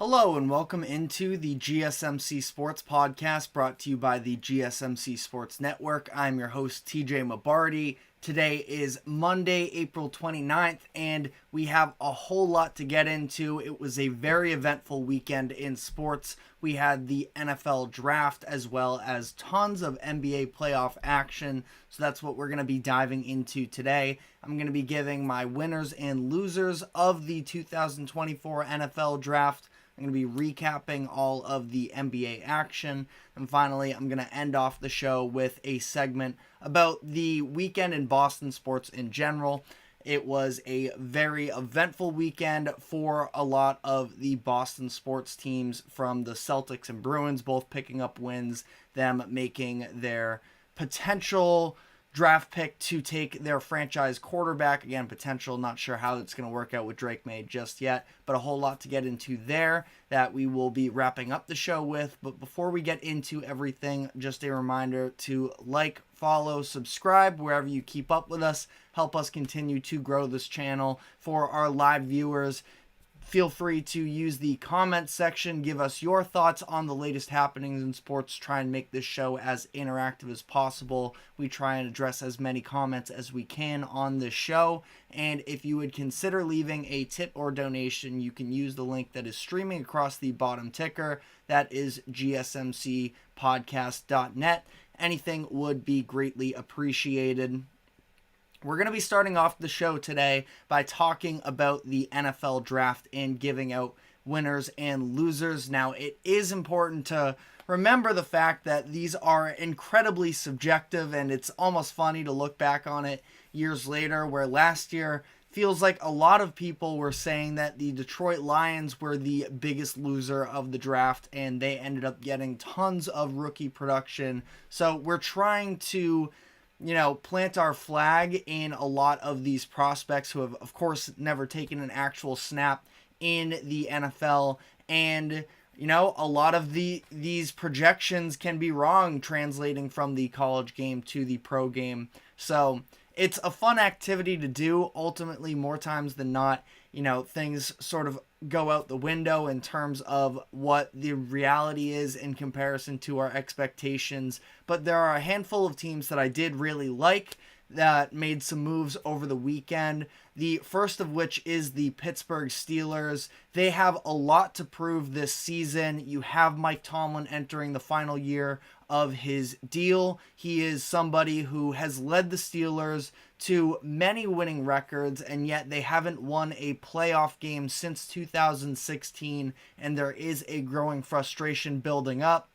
Hello and welcome into the GSMC Sports Podcast brought to you by the GSMC Sports Network. I'm your host, TJ Mabardi. Today is Monday, April 29th, and we have a whole lot to get into. It was a very eventful weekend in sports. We had the NFL draft as well as tons of NBA playoff action, so that's what we're going to be diving into today. I'm going to be giving my winners and losers of the 2024 NFL draft. I'm going to be recapping all of the NBA action. And finally, I'm going to end off the show with a segment about the weekend in Boston sports in general. It was a very eventful weekend for a lot of the Boston sports teams, from the Celtics and Bruins both picking up wins, them making their potential draft pick to take their franchise quarterback. Again, potential, not sure how it's going to work out with Drake May just yet, but a whole lot to get into there that we will be wrapping up the show with. But before we get into everything, just a reminder to like, follow, subscribe wherever you keep up with us. Help us continue to grow this channel. For our live viewers, feel free to use the comment section. Give us your thoughts on the latest happenings in sports. Try and make this show as interactive as possible. We try and address as many comments as we can on this show. And if you would consider leaving a tip or donation, you can use the link that is streaming across the bottom ticker. That is GSMCpodcast.net. Anything would be greatly appreciated. We're going to be starting off the show today by talking about the NFL draft and giving out winners and losers. Now, it is important to remember the fact that these are incredibly subjective, and it's almost funny to look back on it years later, where last year feels like a lot of people were saying that the Detroit Lions were the biggest loser of the draft, and they ended up getting tons of rookie production. So we're trying to plant our flag in a lot of these prospects who have, of course, never taken an actual snap in the NFL. And, a lot of these projections can be wrong translating from the college game to the pro game. So it's a fun activity to do. Ultimately, more times than not, things sort of go out the window in terms of what the reality is in comparison to our expectations. But there are a handful of teams that I did really like that made some moves over the weekend. The first of which is the Pittsburgh Steelers. They have a lot to prove this season. You have Mike Tomlin entering the final year of his deal. He is somebody who has led the Steelers to many winning records, and yet they haven't won a playoff game since 2016, and there is a growing frustration building up.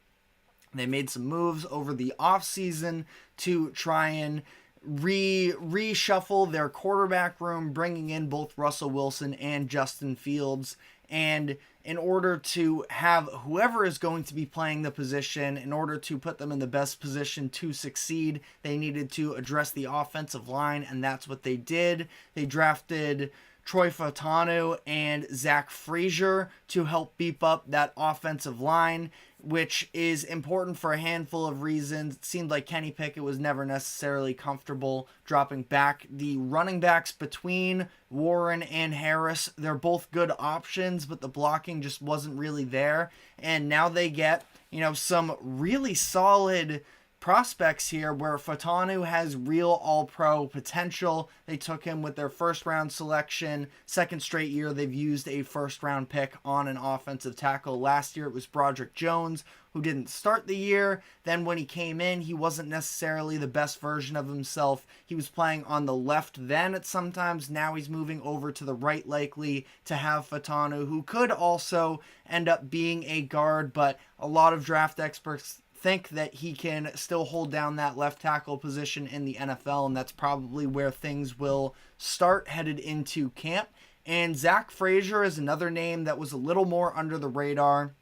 They made some moves over the offseason to try and reshuffle their quarterback room, bringing in both Russell Wilson and Justin Fields. And in order to have whoever is going to be playing the position, in order to put them in the best position to succeed, they needed to address the offensive line, and that's what they did. They drafted Troy Fautanu and Zach Frazier to help beef up that offensive line, which is important for a handful of reasons. It seemed like Kenny Pickett was never necessarily comfortable dropping back. The running backs between Warren and Harris, they're both good options, but the blocking just wasn't really there. And now they get, some really solid prospects here, where Fautanu has real all-pro potential. They took him with their first-round selection. Second straight year they've used a first-round pick on an offensive tackle. Last year it was Broderick Jones, who didn't start the year. Then when he came in, he wasn't necessarily the best version of himself. He was playing on the left then at sometimes. Now he's moving over to the right, likely to have Fautanu, who could also end up being a guard, but a lot of draft experts think that he can still hold down that left tackle position in the NFL, and that's probably where things will start headed into camp. And Zach Frazier is another name that was a little more under the radar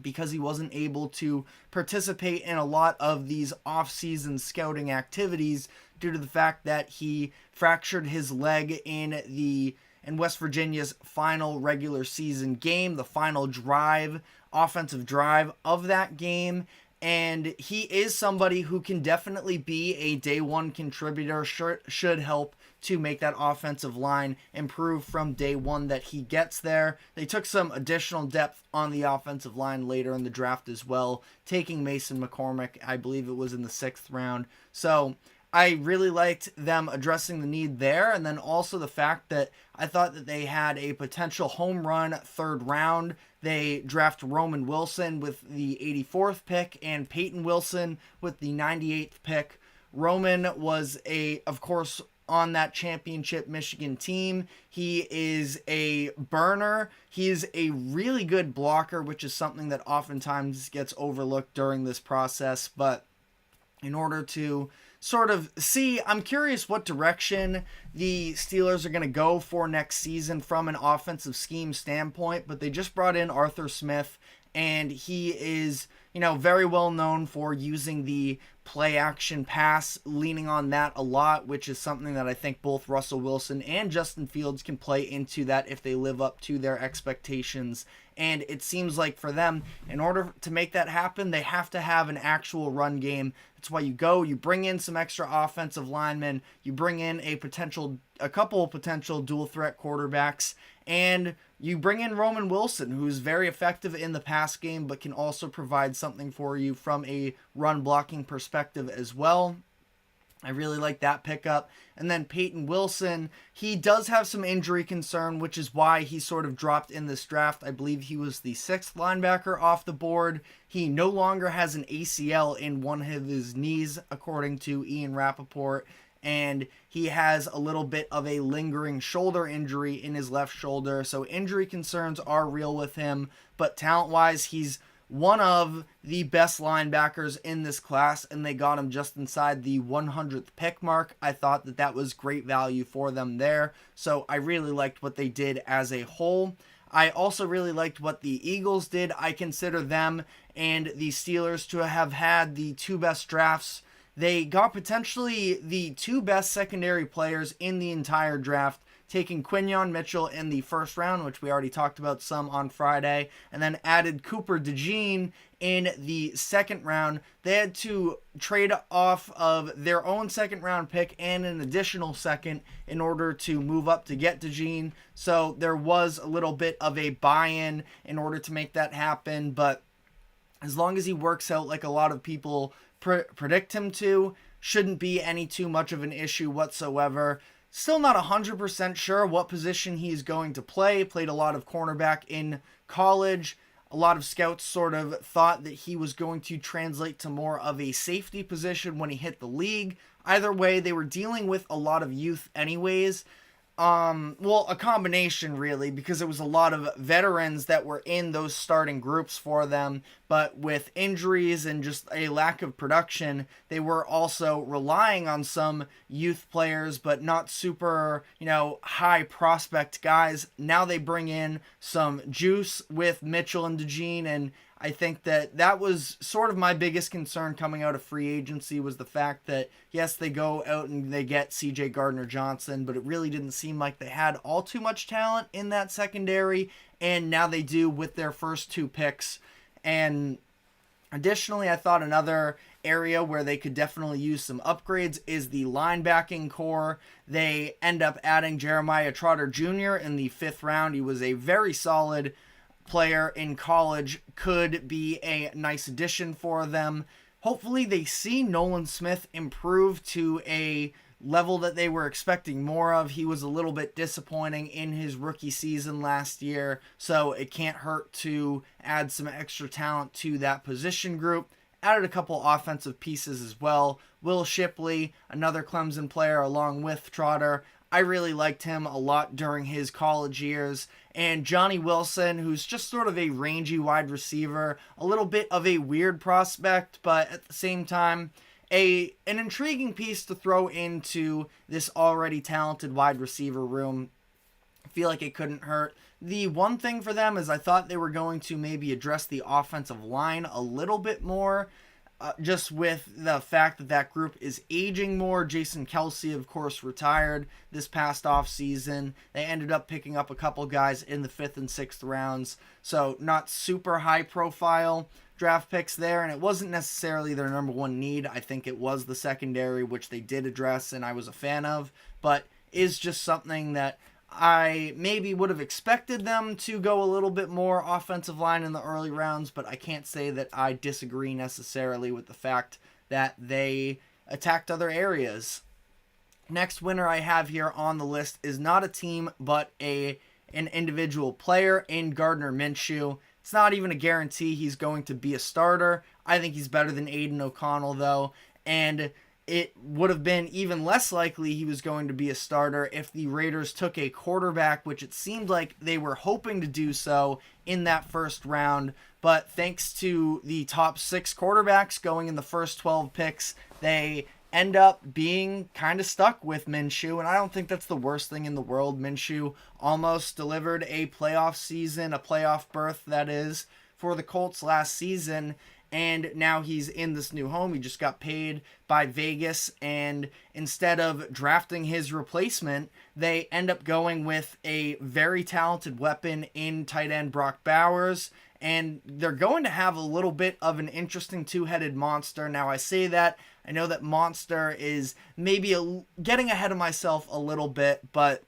because he wasn't able to participate in a lot of these off-season scouting activities due to the fact that he fractured his leg in West Virginia's final regular season game, the final offensive drive of that game. and he is somebody who can definitely be a day one contributor, should help to make that offensive line improve from day one that he gets there. They took some additional depth on the offensive line later in the draft as well, taking Mason McCormick, I believe it was in the 6th round. So I really liked them addressing the need there, and then also the fact that I thought that they had a potential home run 3rd round. They draft Roman Wilson with the 84th pick and Peyton Wilson with the 98th pick. Roman was of course, on that championship Michigan team. He is a burner. He is a really good blocker, which is something that oftentimes gets overlooked during this process. But in order to sort of see, I'm curious what direction the Steelers are going to go for next season from an offensive scheme standpoint, but they just brought in Arthur Smith, and he is, very well known for using the play action pass, leaning on that a lot, which is something that I think both Russell Wilson and Justin Fields can play into that if they live up to their expectations. And it seems like for them, in order to make that happen, they have to have an actual run game. That's why you bring in some extra offensive linemen, you bring in a couple potential dual threat quarterbacks, and you bring in Roman Wilson, who's very effective in the pass game, but can also provide something for you from a run blocking perspective as well. I really like that pickup. And then Peyton Wilson, he does have some injury concern, which is why he sort of dropped in this draft. I believe he was the 6th linebacker off the board. He no longer has an ACL in one of his knees, according to Ian Rappaport. And he has a little bit of a lingering shoulder injury in his left shoulder. So injury concerns are real with him. But talent-wise, he's one of the best linebackers in this class, and they got him just inside the 100th pick mark. I thought that was great value for them there. So I really liked what they did as a whole. I also really liked what the Eagles did. I consider them and the Steelers to have had the 2 best drafts. They got potentially the 2 best secondary players in the entire draft, taking Quinyon Mitchell in the 1st round, which we already talked about some on Friday, and then added Cooper DeJean in the 2nd round. They had to trade off of their own 2nd round pick and an additional 2nd in order to move up to get DeJean. So there was a little bit of a buy-in in order to make that happen, but as long as he works out like a lot of people predict him to, shouldn't be any too much of an issue whatsoever. Still not 100% sure what position he's going to play. Played a lot of cornerback in college. A lot of scouts sort of thought that he was going to translate to more of a safety position when he hit the league. Either way, they were dealing with a lot of youth anyways. A combination really, because it was a lot of veterans that were in those starting groups for them, but with injuries and just a lack of production, they were also relying on some youth players, but not super, high prospect guys. Now they bring in some juice with Mitchell and DeJean, and I think that was sort of my biggest concern coming out of free agency, was the fact that, yes, they go out and they get C.J. Gardner-Johnson, but it really didn't seem like they had all too much talent in that secondary, and now they do with their first 2 picks. And additionally, I thought another area where they could definitely use some upgrades is the linebacking core. They end up adding Jeremiah Trotter Jr. in the 5th round. He was a very solid player in college, could be a nice addition for them. Hopefully they see Nolan Smith improve to a level that they were expecting more of. He was a little bit disappointing in his rookie season last year, so it can't hurt to add some extra talent to that position group. Added a couple offensive pieces as well. Will Shipley, another Clemson player along with Trotter. I really liked him a lot during his college years. And Johnny Wilson, who's just sort of a rangy wide receiver, a little bit of a weird prospect, but at the same time, an intriguing piece to throw into this already talented wide receiver room. I feel like it couldn't hurt. The one thing for them is I thought they were going to maybe address the offensive line a little bit more. Just with the fact that group is aging more. Jason Kelsey, of course, retired this past offseason. They ended up picking up a couple guys in the 5th and 6th rounds, so not super high profile. draft picks there, and it wasn't necessarily their number one need. I think it was the secondary, which they did address, and I was a fan of, but is just something that I maybe would have expected them to go a little bit more offensive line in the early rounds, but I can't say that I disagree necessarily with the fact that they attacked other areas. Next winner I have here on the list is not a team, but an individual player in Gardner Minshew. It's not even a guarantee he's going to be a starter. I think he's better than Aiden O'Connell, though, and it would have been even less likely he was going to be a starter if the Raiders took a quarterback, which it seemed like they were hoping to do so in that first round. But thanks to the top 6 quarterbacks going in the first 12 picks, they end up being kind of stuck with Minshew, and I don't think that's the worst thing in the world. Minshew almost delivered a playoff season, a playoff berth, that is, for the Colts last season, and now he's in this new home. He just got paid by Vegas, and instead of drafting his replacement, they end up going with a very talented weapon in tight end Brock Bowers, and they're going to have a little bit of an interesting two-headed monster. Now, I say that, I know that monster is maybe getting ahead of myself a little bit, but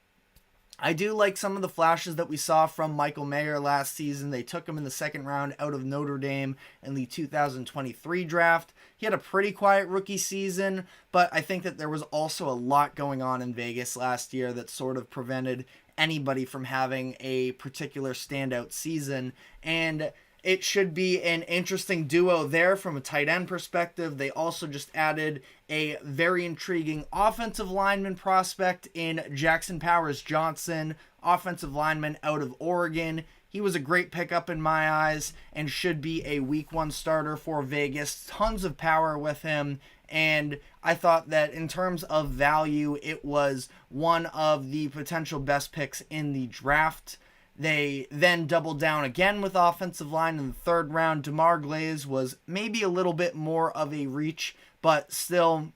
I do like some of the flashes that we saw from Michael Mayer last season. They took him in the second round out of Notre Dame in the 2023 draft. He had a pretty quiet rookie season, but I think that there was also a lot going on in Vegas last year that sort of prevented anybody from having a particular standout season, and it should be an interesting duo there from a tight end perspective. They also just added a very intriguing offensive lineman prospect in Jackson Powers Johnson, offensive lineman out of Oregon. He was a great pickup in my eyes and should be a week 1 starter for Vegas. Tons of power with him, and I thought that in terms of value, it was one of the potential best picks in the draft. They then doubled down again with offensive line in the third round. DeMar Glaze was maybe a little bit more of a reach, but still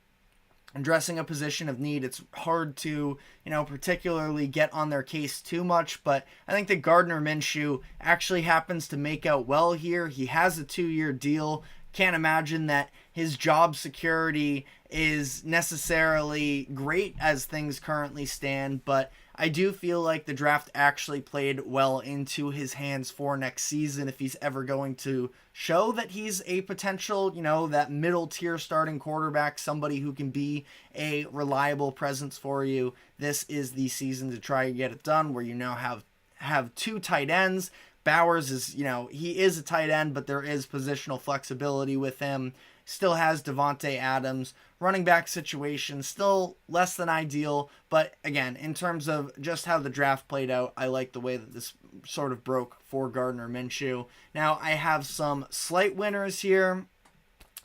addressing a position of need. It's hard to, particularly get on their case too much, but I think that Gardner Minshew actually happens to make out well here. He has a 2-year deal. Can't imagine that his job security is necessarily great as things currently stand, but I do feel like the draft actually played well into his hands for next season if he's ever going to show that he's a potential, that middle tier starting quarterback, somebody who can be a reliable presence for you. This is the season to try and get it done, where you now have 2 tight ends. Bowers is, he is a tight end, but there is positional flexibility with him. Still has Devontae Adams. Running back situation, still less than ideal. But again, in terms of just how the draft played out, I like the way that this sort of broke for Gardner Minshew. Now, I have some slight winners here.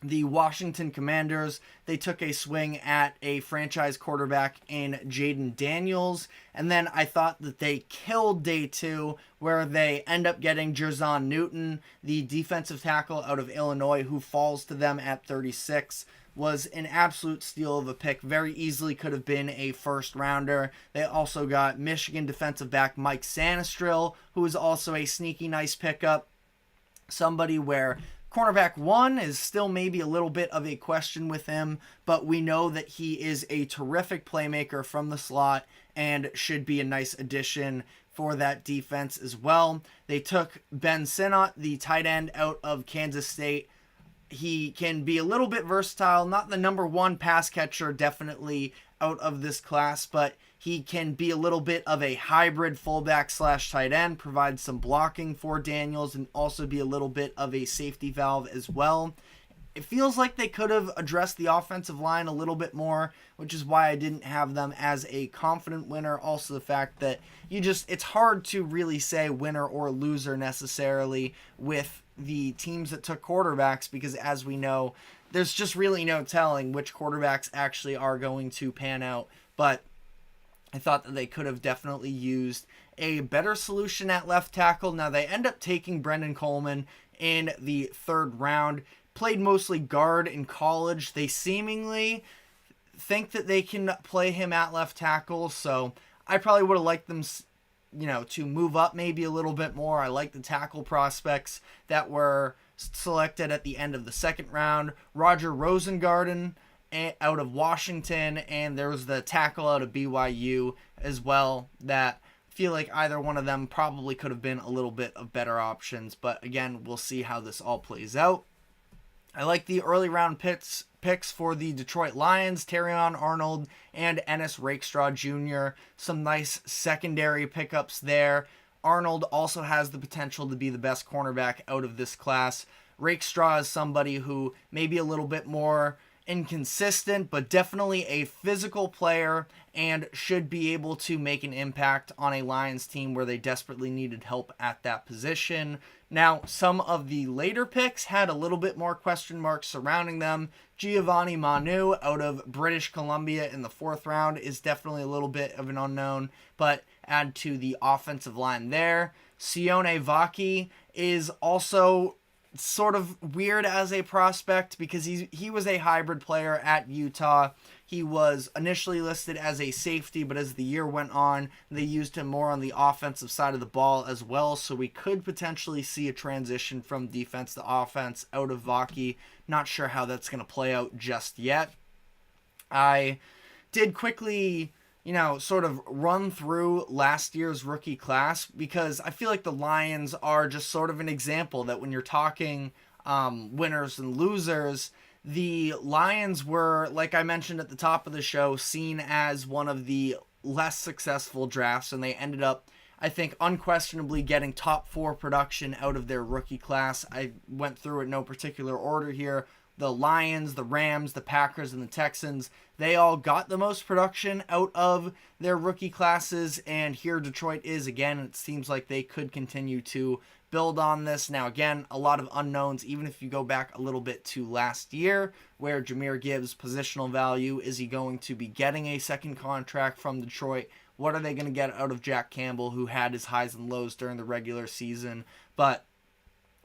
The Washington Commanders, they took a swing at a franchise quarterback in Jaden Daniels, and then I thought that they killed day 2, where they end up getting Jerzon Newton, the defensive tackle out of Illinois, who falls to them at 36. Was an absolute steal of a pick. Very easily could have been a first rounder. They also got Michigan defensive back Mike Sanistril, who is also a sneaky nice pickup. Somebody where cornerback 1 is still maybe a little bit of a question with him, but we know that he is a terrific playmaker from the slot and should be a nice addition for that defense as well. They took Ben Sinnott, the tight end out of Kansas State. He can be a little bit versatile, not the number 1 pass catcher definitely out of this class, but he can be a little bit of a hybrid fullback / tight end, provide some blocking for Daniels, and also be a little bit of a safety valve as well. It feels like they could have addressed the offensive line a little bit more, which is why I didn't have them as a confident winner. Also the fact that it's hard to really say winner or loser necessarily with the teams that took quarterbacks, because as we know, there's just really no telling which quarterbacks actually are going to pan out. But I thought that they could have definitely used a better solution at left tackle. Now, they end up taking Brendan Coleman in the 3rd round. Played mostly guard in college. They seemingly think that they can play him at left tackle, so I probably would have liked them, to move up maybe a little bit more. I like the tackle prospects that were selected at the end of the second round. Roger Rosengarten out of Washington, and there was the tackle out of BYU as well that I feel like either one of them probably could have been a little bit of better options. But again, we'll see how this all plays out. I like the early round picks for the Detroit Lions, Terrion Arnold and Ennis Rakestraw Jr. Some nice secondary pickups there. Arnold also has the potential to be the best cornerback out of this class. Rakestraw is somebody who may be a little bit more inconsistent, but definitely a physical player and should be able to make an impact on a Lions team where they desperately needed help at that position. Now, some of the later picks had a little bit more question marks surrounding them. Giovanni Manu out of British Columbia in the 4th round is definitely a little bit of an unknown, but add to the offensive line there. Sione Vaki is also sort of weird as a prospect because he was a hybrid player at Utah. He was initially listed as a safety, but as the year went on, they used him more on the offensive side of the ball as well, so we could potentially see a transition from defense to offense out of Vaki. Not sure how that's going to play out just yet. I did quickly sort of run through last year's rookie class because I feel like the Lions are just sort of an example that when you're talking winners and losers, the Lions were, like I mentioned at the top of the show, seen as one of the less successful drafts, and they ended up, I think, unquestionably getting top 4 production out of their rookie class. I went through it in no particular order here. The Lions, the Rams, the Packers, and the Texans, they all got the most production out of their rookie classes, and here Detroit is again. It seems like they could continue to build on this. Now, again, a lot of unknowns, even if you go back a little bit to last year, where Jahmyr Gibbs' positional value. Is he going to be getting a second contract from Detroit? What are they going to get out of Jack Campbell, who had his highs and lows during the regular season? But,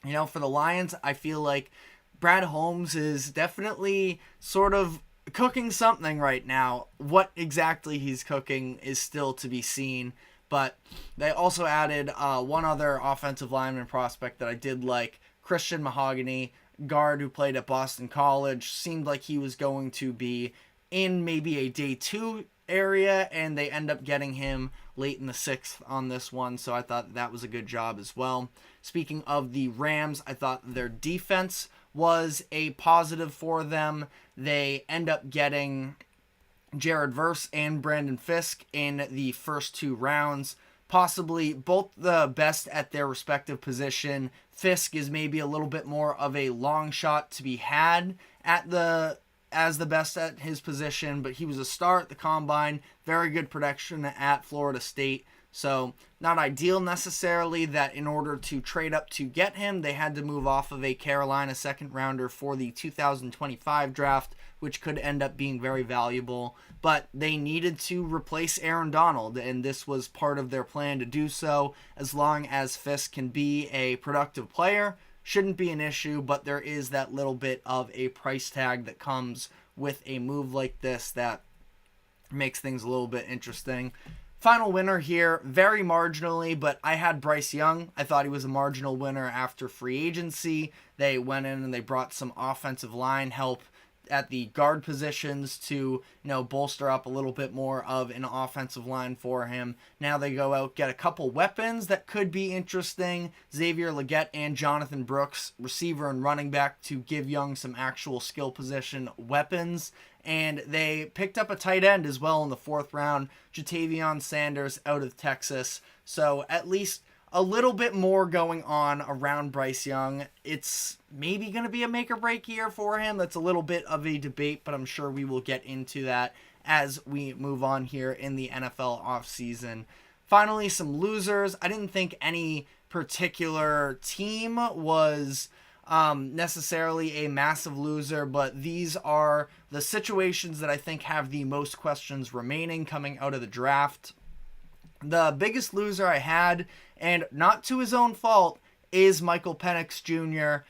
for the Lions, I feel like Brad Holmes is definitely sort of cooking something right now. What exactly he's cooking is still to be seen. But they also added one other offensive lineman prospect that I did like, Christian Mahogany, guard who played at Boston College. Seemed like he was going to be in maybe a day 2 area, and they end up getting him late in the 6th on this one, so I thought that was a good job as well. Speaking of the Rams, I thought their defense was a positive for them. They end up getting Jared Verse and Brandon Fisk in the first 2 rounds. Possibly both the best at their respective position. Fisk is maybe a little bit more of a long shot to be had as the best at his position, but he was a star at the Combine. Very good production at Florida State. So not ideal necessarily that in order to trade up to get him, they had to move off of a Carolina second rounder for the 2025 draft, which could end up being very valuable. But they needed to replace Aaron Donald, and this was part of their plan to do so. As long as Fisk can be a productive player, shouldn't be an issue, but there is that little bit of a price tag that comes with a move like this that makes things a little bit interesting. Final winner here, very marginally, but I had Bryce Young. I thought he was a marginal winner after free agency. They went in and they brought some offensive line help at the guard positions to, bolster up a little bit more of an offensive line for him. Now they go out, get a couple weapons that could be interesting. Xavier Legette and Jonathan Brooks, receiver and running back, to give Young some actual skill position weapons. And they picked up a tight end as well in the 4th round, Jatavion Sanders out of Texas. So at least a little bit more going on around Bryce Young. It's maybe going to be a make or break year for him. That's a little bit of a debate, but I'm sure we will get into that as we move on here in the NFL offseason. Finally, some losers. I didn't think any particular team was necessarily a massive loser, but these are the situations that I think have the most questions remaining coming out of the draft. The biggest loser I had, and not to his own fault, is Michael Penix Jr.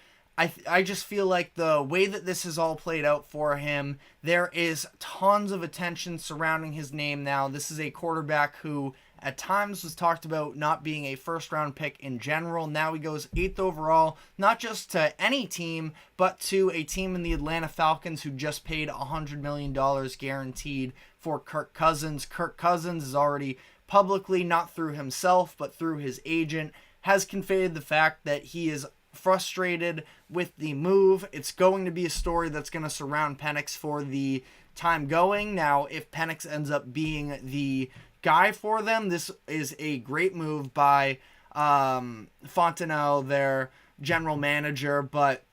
I just feel like the way that this has all played out for him, there is tons of attention surrounding his name now. This is a quarterback who, at times was talked about not being a first round pick in general. Now he goes 8th overall, not just to any team, but to a team in the Atlanta Falcons who just paid $100 million guaranteed for Kirk Cousins. Kirk Cousins is already publicly, not through himself, but through his agent, has conveyed the fact that he is frustrated with the move. It's going to be a story that's going to surround Penix for the time going. Now, if Penix ends up being the guy for them, this is a great move by Fontenot, their general manager, but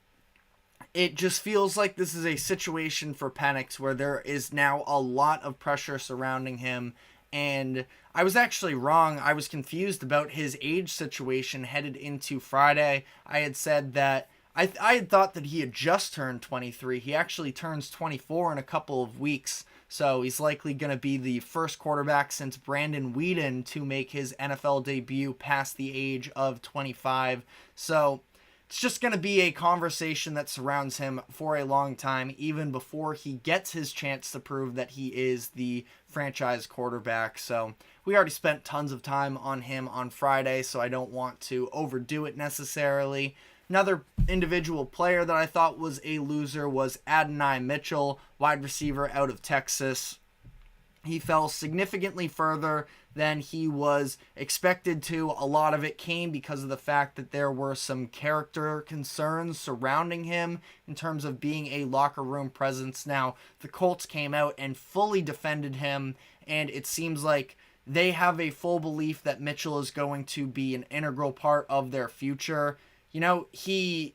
it just feels like this is a situation for Penix where there is now a lot of pressure surrounding him. And I was actually wrong. I was confused about his age situation headed into Friday. I had said that I had thought that he had just turned 23. He actually turns 24 in a couple of weeks. So he's likely going to be the first quarterback since Brandon Weeden to make his NFL debut past the age of 25. So it's just going to be a conversation that surrounds him for a long time, even before he gets his chance to prove that he is the franchise quarterback. So we already spent tons of time on him on Friday, so I don't want to overdo it necessarily. Another individual player that I thought was a loser was Adonai Mitchell, wide receiver out of Texas. He fell significantly further than he was expected to. A lot of it came because of the fact that there were some character concerns surrounding him in terms of being a locker room presence. Now, the Colts came out and fully defended him, and it seems like they have a full belief that Mitchell is going to be an integral part of their future. You know, he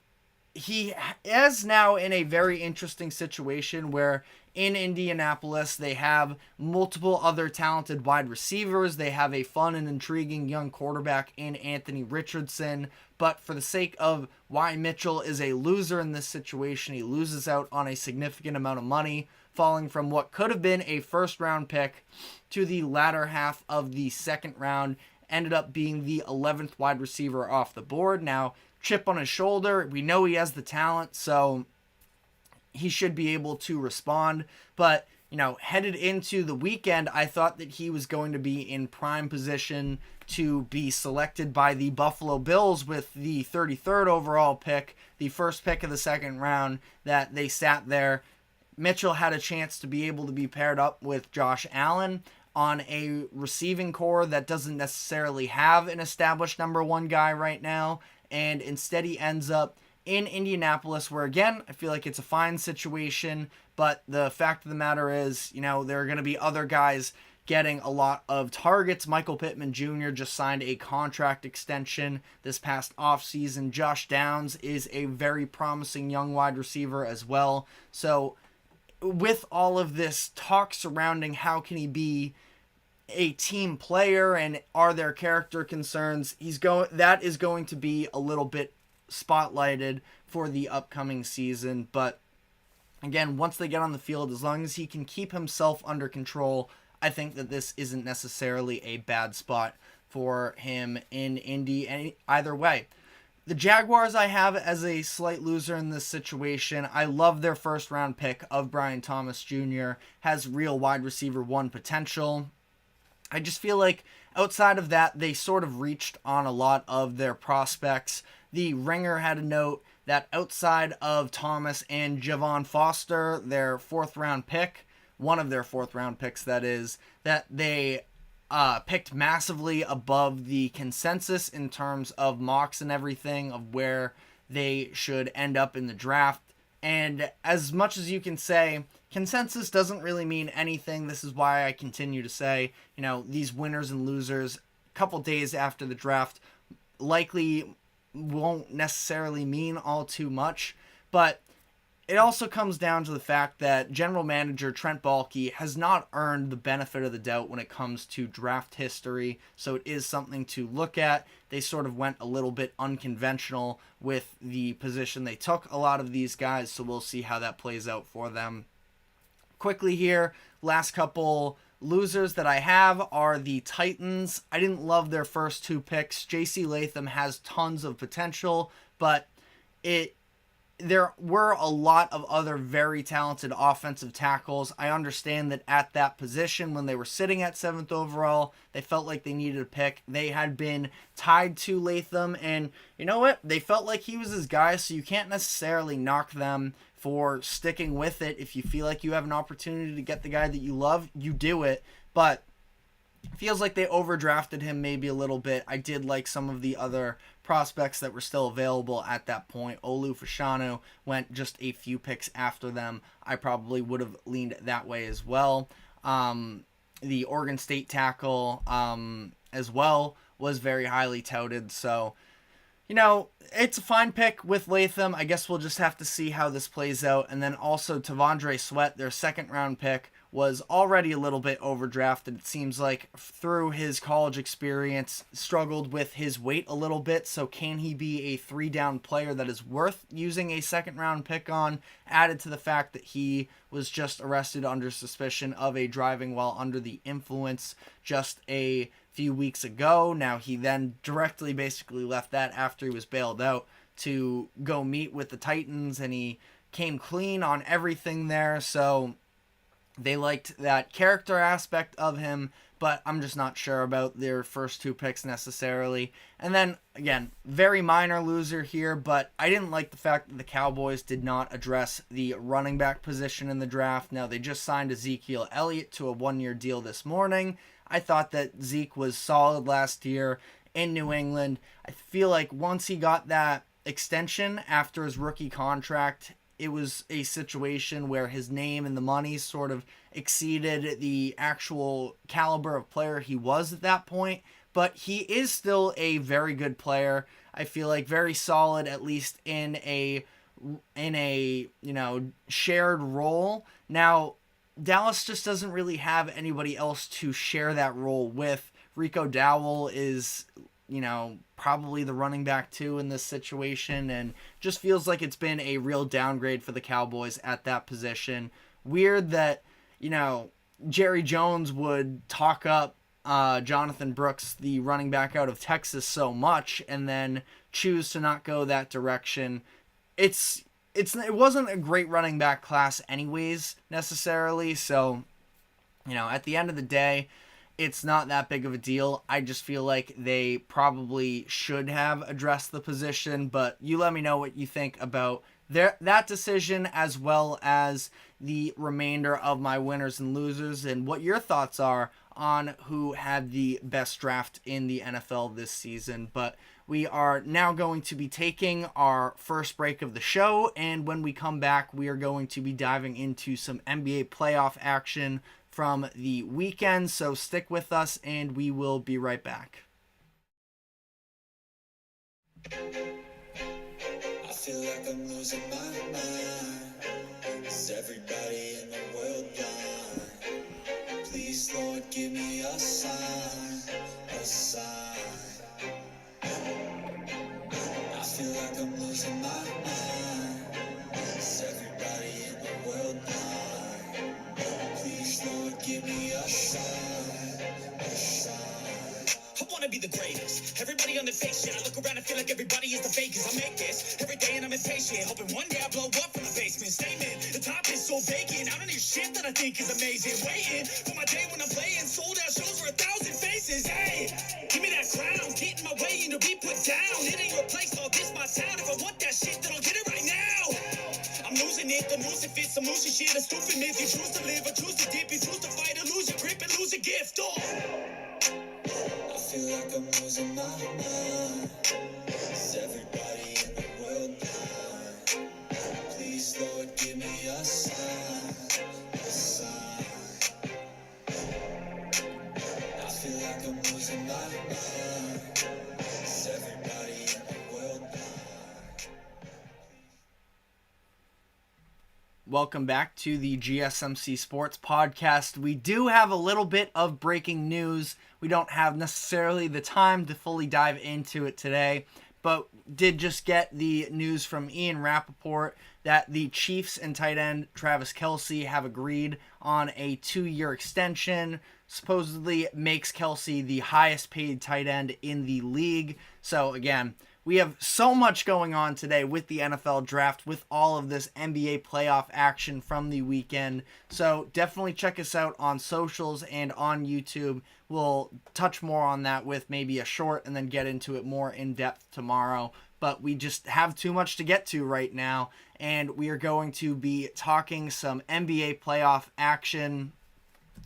is now in a very interesting situation where in Indianapolis they have multiple other talented wide receivers. They have a fun and intriguing young quarterback in Anthony Richardson. But for the sake of why Mitchell is a loser in this situation, he loses out on a significant amount of money, falling from what could have been a first-round pick to the latter half of the second round. Ended up being the 11th wide receiver off the board. Now, chip on his shoulder. We know he has the talent, so he should be able to respond. But, you know, headed into the weekend, I thought that he was going to be in prime position to be selected by the Buffalo Bills with the 33rd overall pick, the first pick of the second round that they sat there. Mitchell had a chance to be able to be paired up with Josh Allen on a receiving core that doesn't necessarily have an established number one guy right now. And instead he ends up in Indianapolis, where, again, I feel like it's a fine situation. But the fact of the matter is, you know, there are going to be other guys getting a lot of targets. Michael Pittman Jr. just signed a contract extension this past offseason. Josh Downs is a very promising young wide receiver as well. So with all of this talk surrounding how can he be a team player and are there character concerns, that is going to be a little bit spotlighted for the upcoming season. But again, once they get on the field, as long as he can keep himself under control, I think that this isn't necessarily a bad spot for him in Indy either way. The Jaguars I have as a slight loser in this situation. I love their first round pick of Brian Thomas Jr. Has real wide receiver one potential. I just feel like outside of that, they sort of reached on a lot of their prospects. The Ringer had a note that outside of Thomas and Javon Foster, their fourth round pick, one of their fourth round picks that is, that they picked massively above the consensus in terms of mocks and everything of where they should end up in the draft. And as much as you can say, consensus doesn't really mean anything. This is why I continue to say, you know, these winners and losers a couple days after the draft likely won't necessarily mean all too much. But it also comes down to the fact that general manager Trent Baalke has not earned the benefit of the doubt when it comes to draft history, so it is something to look at. They sort of went a little bit unconventional with the position they took a lot of these guys, so we'll see how that plays out for them. Quickly here, last couple losers that I have are the Titans. I didn't love their first two picks. J.C. Latham has tons of potential, but there were a lot of other very talented offensive tackles. I understand that at that position, when they were sitting at 7th overall, they felt like they needed a pick. They had been tied to Latham, and you know what? They felt like he was his guy, so you can't necessarily knock them for sticking with it. If you feel like you have an opportunity to get the guy that you love, you do it. But feels like they overdrafted him maybe a little bit. I did like some of the other prospects that were still available at that point. Olu Fashanu went just a few picks after them. I probably would have leaned that way as well. The Oregon State tackle as well was very highly touted. So, you know, it's a fine pick with Latham. I guess we'll just have to see how this plays out. And then also Tavondre Sweat, their second round pick, was already a little bit overdrafted. It seems like through his college experience, struggled with his weight a little bit. So can he be a 3-down player that is worth using a second round pick on? Added to the fact that he was just arrested under suspicion of a driving while under the influence just a few weeks ago. Now he then directly basically left that after he was bailed out to go meet with the Titans, and he came clean on everything there. So they liked that character aspect of him, but I'm just not sure about their first 2 picks necessarily. And then, again, very minor loser here, but I didn't like the fact that the Cowboys did not address the running back position in the draft. Now, they just signed Ezekiel Elliott to a 1-year deal this morning. I thought that Zeke was solid last year in New England. I feel like once he got that extension after his rookie contract, it was a situation where his name and the money sort of exceeded the actual caliber of player he was at that point. But he is still a very good player. I feel like very solid, at least in a shared role. Now, Dallas just doesn't really have anybody else to share that role with. Rico Dowell is, probably the running back too in this situation, and just feels like it's been a real downgrade for the Cowboys at that position. Weird that, Jerry Jones would talk up Jonathan Brooks, the running back out of Texas, so much, and then choose to not go that direction. It wasn't a great running back class anyways, necessarily, so, at the end of the day, it's not that big of a deal. I just feel like they probably should have addressed the position, but you let me know what you think about that decision, as well as the remainder of my winners and losers, and what your thoughts are on who had the best draft in the NFL this season. But we are now going to be taking our first break of the show, and when we come back, we are going to be diving into some NBA playoff action from the weekend. So stick with us, and we will be right back. I feel like I'm losing my mind. Is everybody in the world blind? Please, Lord, give me a sign, a sign. I feel like I'm losing my mind. Is everybody in the world blind? Please, Lord, give me a sign, a sign. I wanna be the greatest. Everybody on the fake shit. I look around and feel like everybody is the fakest. I make this every day and I'm impatient, hoping one day I blow up from the basement. Statement, the top is so vacant. I don't need shit that I think is amazing. Waiting for my day when I'm playing sold out shows for 1,000 faces. Hey, give me that crown, get in my way and to be put down. It ain't replaced, all this my town. If I want that shit, then I'll get it right now. I'm losing it, the noose it fits, some loose shit, a stupid myth. You choose to live or choose to dip, you choose to fight or lose your grip and lose a gift. I feel like I'm losing my mind. Is everybody in the world blind? Please, Lord, give me a sign, a sign. I feel like I'm losing my mind. Is everybody in the world blind? Welcome back to the GSMC Sports Podcast. We do have a little bit of breaking news. We don't have necessarily the time to fully dive into it today, but did just get the news from Ian Rappaport that the Chiefs and tight end Travis Kelce have agreed on a 2-year extension. Supposedly makes Kelce the highest paid tight end in the league. So again, we have so much going on today with the NFL draft, with all of this NBA playoff action from the weekend. So definitely check us out on socials and on YouTube. We'll touch more on that with maybe a short and then get into it more in depth tomorrow. But we just have too much to get to right now, and we are going to be talking some NBA playoff action.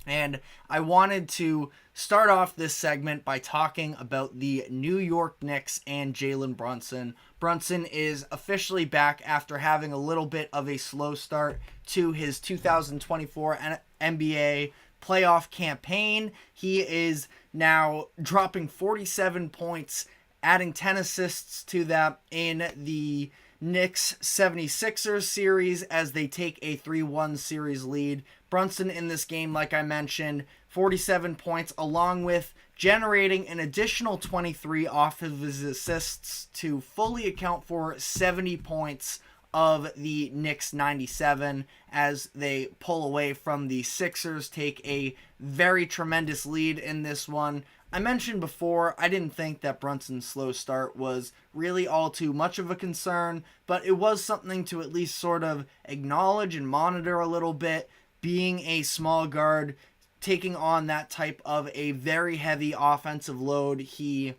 And I wanted to start off this segment by talking about the New York Knicks and Jalen Brunson. Brunson is officially back after having a little bit of a slow start to his 2024 NBA playoff campaign. He is now dropping 47 points, adding 10 assists to that in the Knicks 76ers series as they take a 3-1 series lead. Brunson in this game, like I mentioned, 47 points, along with generating an additional 23 off of his assists to fully account for 70 points of the Knicks 97 as they pull away from the Sixers, take a very tremendous lead in this one. I mentioned before, I didn't think that Brunson's slow start was really all too much of a concern, but it was something to at least sort of acknowledge and monitor a little bit. Being a small guard, taking on that type of a very heavy offensive load, he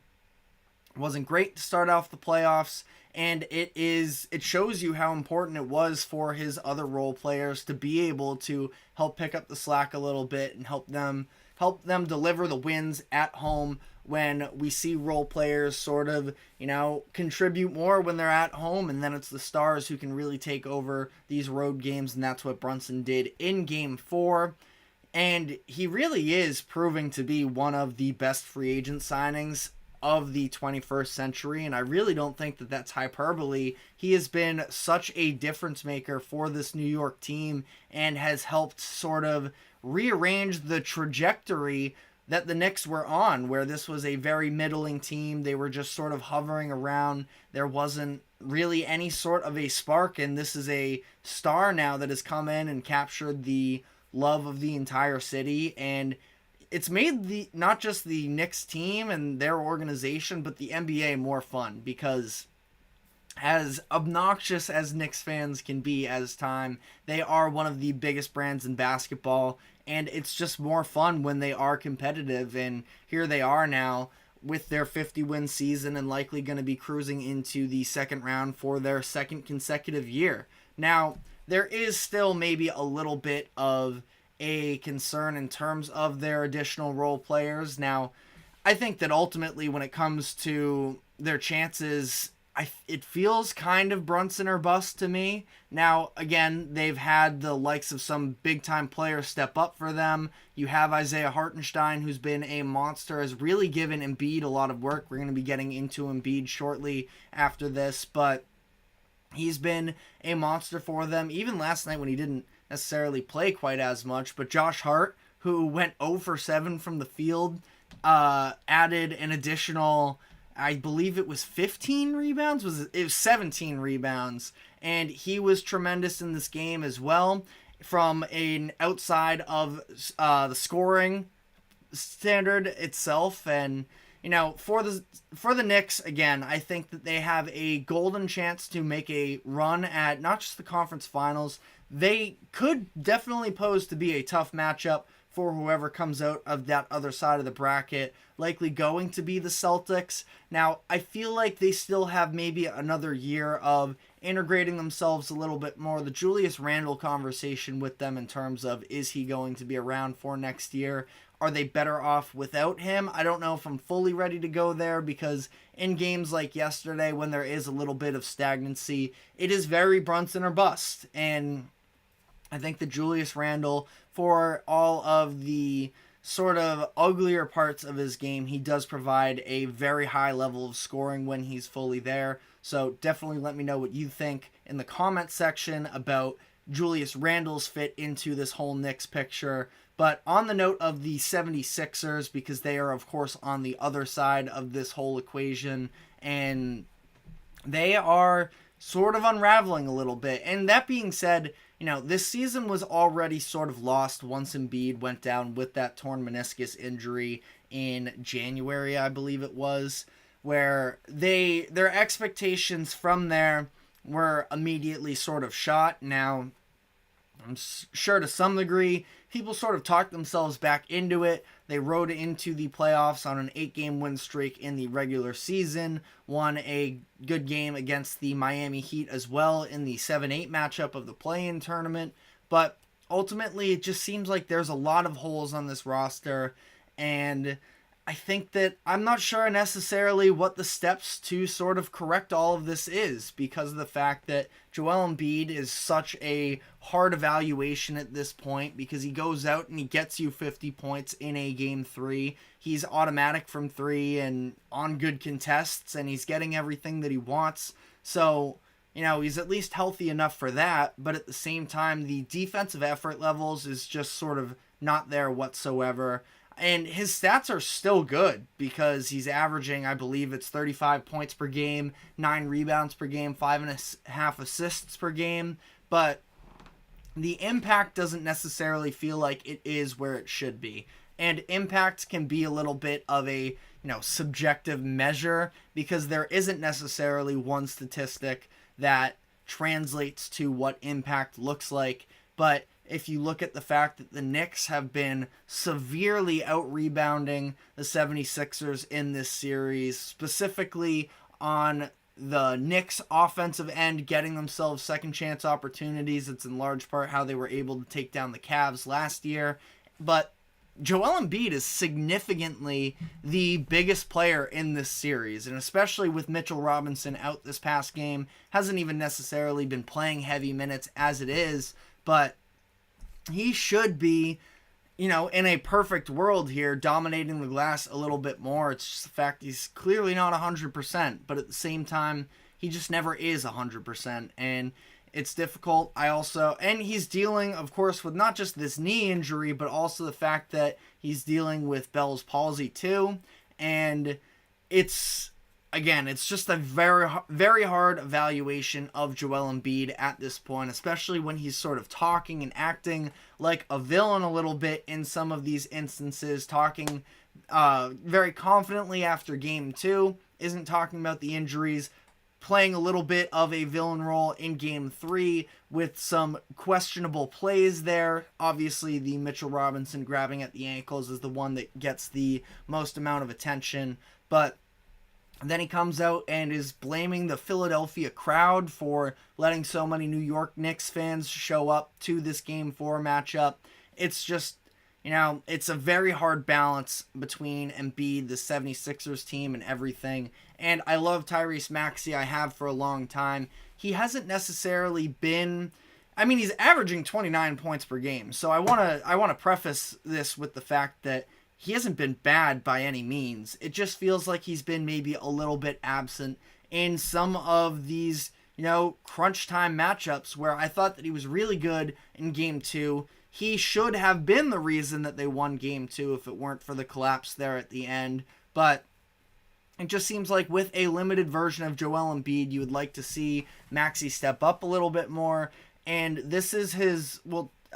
wasn't great to start off the playoffs, and it shows you how important it was for his other role players to be able to help pick up the slack a little bit and help them deliver the wins at home when we see role players sort of, contribute more when they're at home, and then it's the stars who can really take over these road games, and that's what Brunson did in Game 4. And he really is proving to be one of the best free agent signings of the 21st century, and I really don't think that that's hyperbole. He has been such a difference maker for this New York team and has helped sort of rearrange the trajectory that the Knicks were on, where this was a very middling team. They were just sort of hovering around. There wasn't really any sort of a spark, and this is a star now that has come in and captured the love of the entire city, and it's made not just the Knicks team and their organization, but the NBA more fun, because as obnoxious as Knicks fans can be as time, they are one of the biggest brands in basketball, and it's just more fun when they are competitive, and here they are now with their 50-win season and likely going to be cruising into the second round for their second consecutive year. Now, there is still maybe a little bit of a concern in terms of their additional role players. Now, I think that ultimately when it comes to their chances, it feels kind of Brunson or bust to me. Now, again, they've had the likes of some big-time players step up for them. You have Isaiah Hartenstein, who's been a monster, has really given Embiid a lot of work. We're going to be getting into Embiid shortly after this, but he's been a monster for them. Even last night when he didn't necessarily play quite as much, but Josh Hart, who went 0 for 7 from the field, added an additional, I believe it was 15 rebounds? It was 17 rebounds, and he was tremendous in this game as well from an outside of the scoring standard itself. And for the Knicks, again, I think that they have a golden chance to make a run at not just the conference finals. They could definitely pose to be a tough matchup for whoever comes out of that other side of the bracket, likely going to be the Celtics. Now, I feel like they still have maybe another year of integrating themselves a little bit more. The Julius Randle conversation with them in terms of, is he going to be around for next year? Are they better off without him? I don't know if I'm fully ready to go there, because in games like yesterday, when there is a little bit of stagnancy, it is very Brunson or bust. And I think that Julius Randle, for all of the sort of uglier parts of his game, he does provide a very high level of scoring when he's fully there. So definitely let me know what you think in the comment section about Julius Randle's fit into this whole Knicks picture. But on the note of the 76ers, because they are, of course, on the other side of this whole equation, and they are sort of unraveling a little bit. And that being said, this season was already sort of lost once Embiid went down with that torn meniscus injury in January, I believe it was, where their expectations from there were immediately sort of shot. Now, I'm sure to some degree, people sort of talked themselves back into it. They rode into the playoffs on an 8-game win streak in the regular season, won a good game against the Miami Heat as well in the 7-8 matchup of the play-in tournament. But ultimately, it just seems like there's a lot of holes on this roster, and I think that I'm not sure necessarily what the steps to sort of correct all of this is, because of the fact that Joel Embiid is such a hard evaluation at this point, because he goes out and he gets you 50 points in a game 3. He's automatic from 3 and on good contests, and he's getting everything that he wants. So, he's at least healthy enough for that, but at the same time, the defensive effort levels is just sort of not there whatsoever. And his stats are still good, because he's averaging, I believe it's 35 points per game, 9 rebounds per game, 5.5 assists per game. But the impact doesn't necessarily feel like it is where it should be. And impact can be a little bit of a, subjective measure, because there isn't necessarily one statistic that translates to what impact looks like. But if you look at the fact that the Knicks have been severely out-rebounding the 76ers in this series, specifically on the Knicks offensive end, getting themselves second chance opportunities, it's in large part how they were able to take down the Cavs last year. But Joel Embiid is significantly the biggest player in this series, and especially with Mitchell Robinson out this past game, hasn't even necessarily been playing heavy minutes as it is, but he should be, in a perfect world here, dominating the glass a little bit more. It's just the fact he's clearly not 100%, but at the same time, he just never is 100%, and it's difficult. And he's dealing, of course, with not just this knee injury, but also the fact that he's dealing with Bell's palsy too, and it's just a very, very hard evaluation of Joel Embiid at this point, especially when he's sort of talking and acting like a villain a little bit in some of these instances, talking very confidently after game 2, isn't talking about the injuries, playing a little bit of a villain role in game 3 with some questionable plays there. Obviously, the Mitchell Robinson grabbing at the ankles is the one that gets the most amount of attention, but then he comes out and is blaming the Philadelphia crowd for letting so many New York Knicks fans show up to this Game 4 matchup. It's just, it's a very hard balance between Embiid, the 76ers team, and everything. And I love Tyrese Maxey. I have for a long time. He hasn't necessarily been... he's averaging 29 points per game. So I want to preface this with the fact that he hasn't been bad by any means. It just feels like he's been maybe a little bit absent in some of these, crunch time matchups where I thought that he was really good in game 2. He should have been the reason that they won game 2 if it weren't for the collapse there at the end. But it just seems like with a limited version of Joel Embiid, you would like to see Maxey step up a little bit more. And this is his,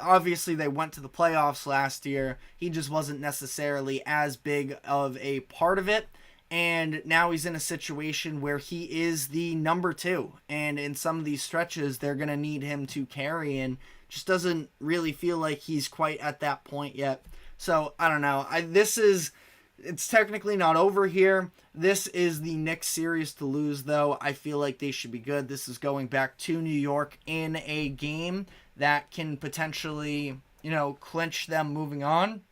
obviously they went to the playoffs last year. He just wasn't necessarily as big of a part of it. And now he's in a situation where he is the number 2. And in some of these stretches, they're going to need him to carry, and just doesn't really feel like he's quite at that point yet. So, I don't know. It's technically not over here. This is the Knicks series to lose, though. I feel like they should be good. This is going back to New York in a game that can potentially, clinch them moving on.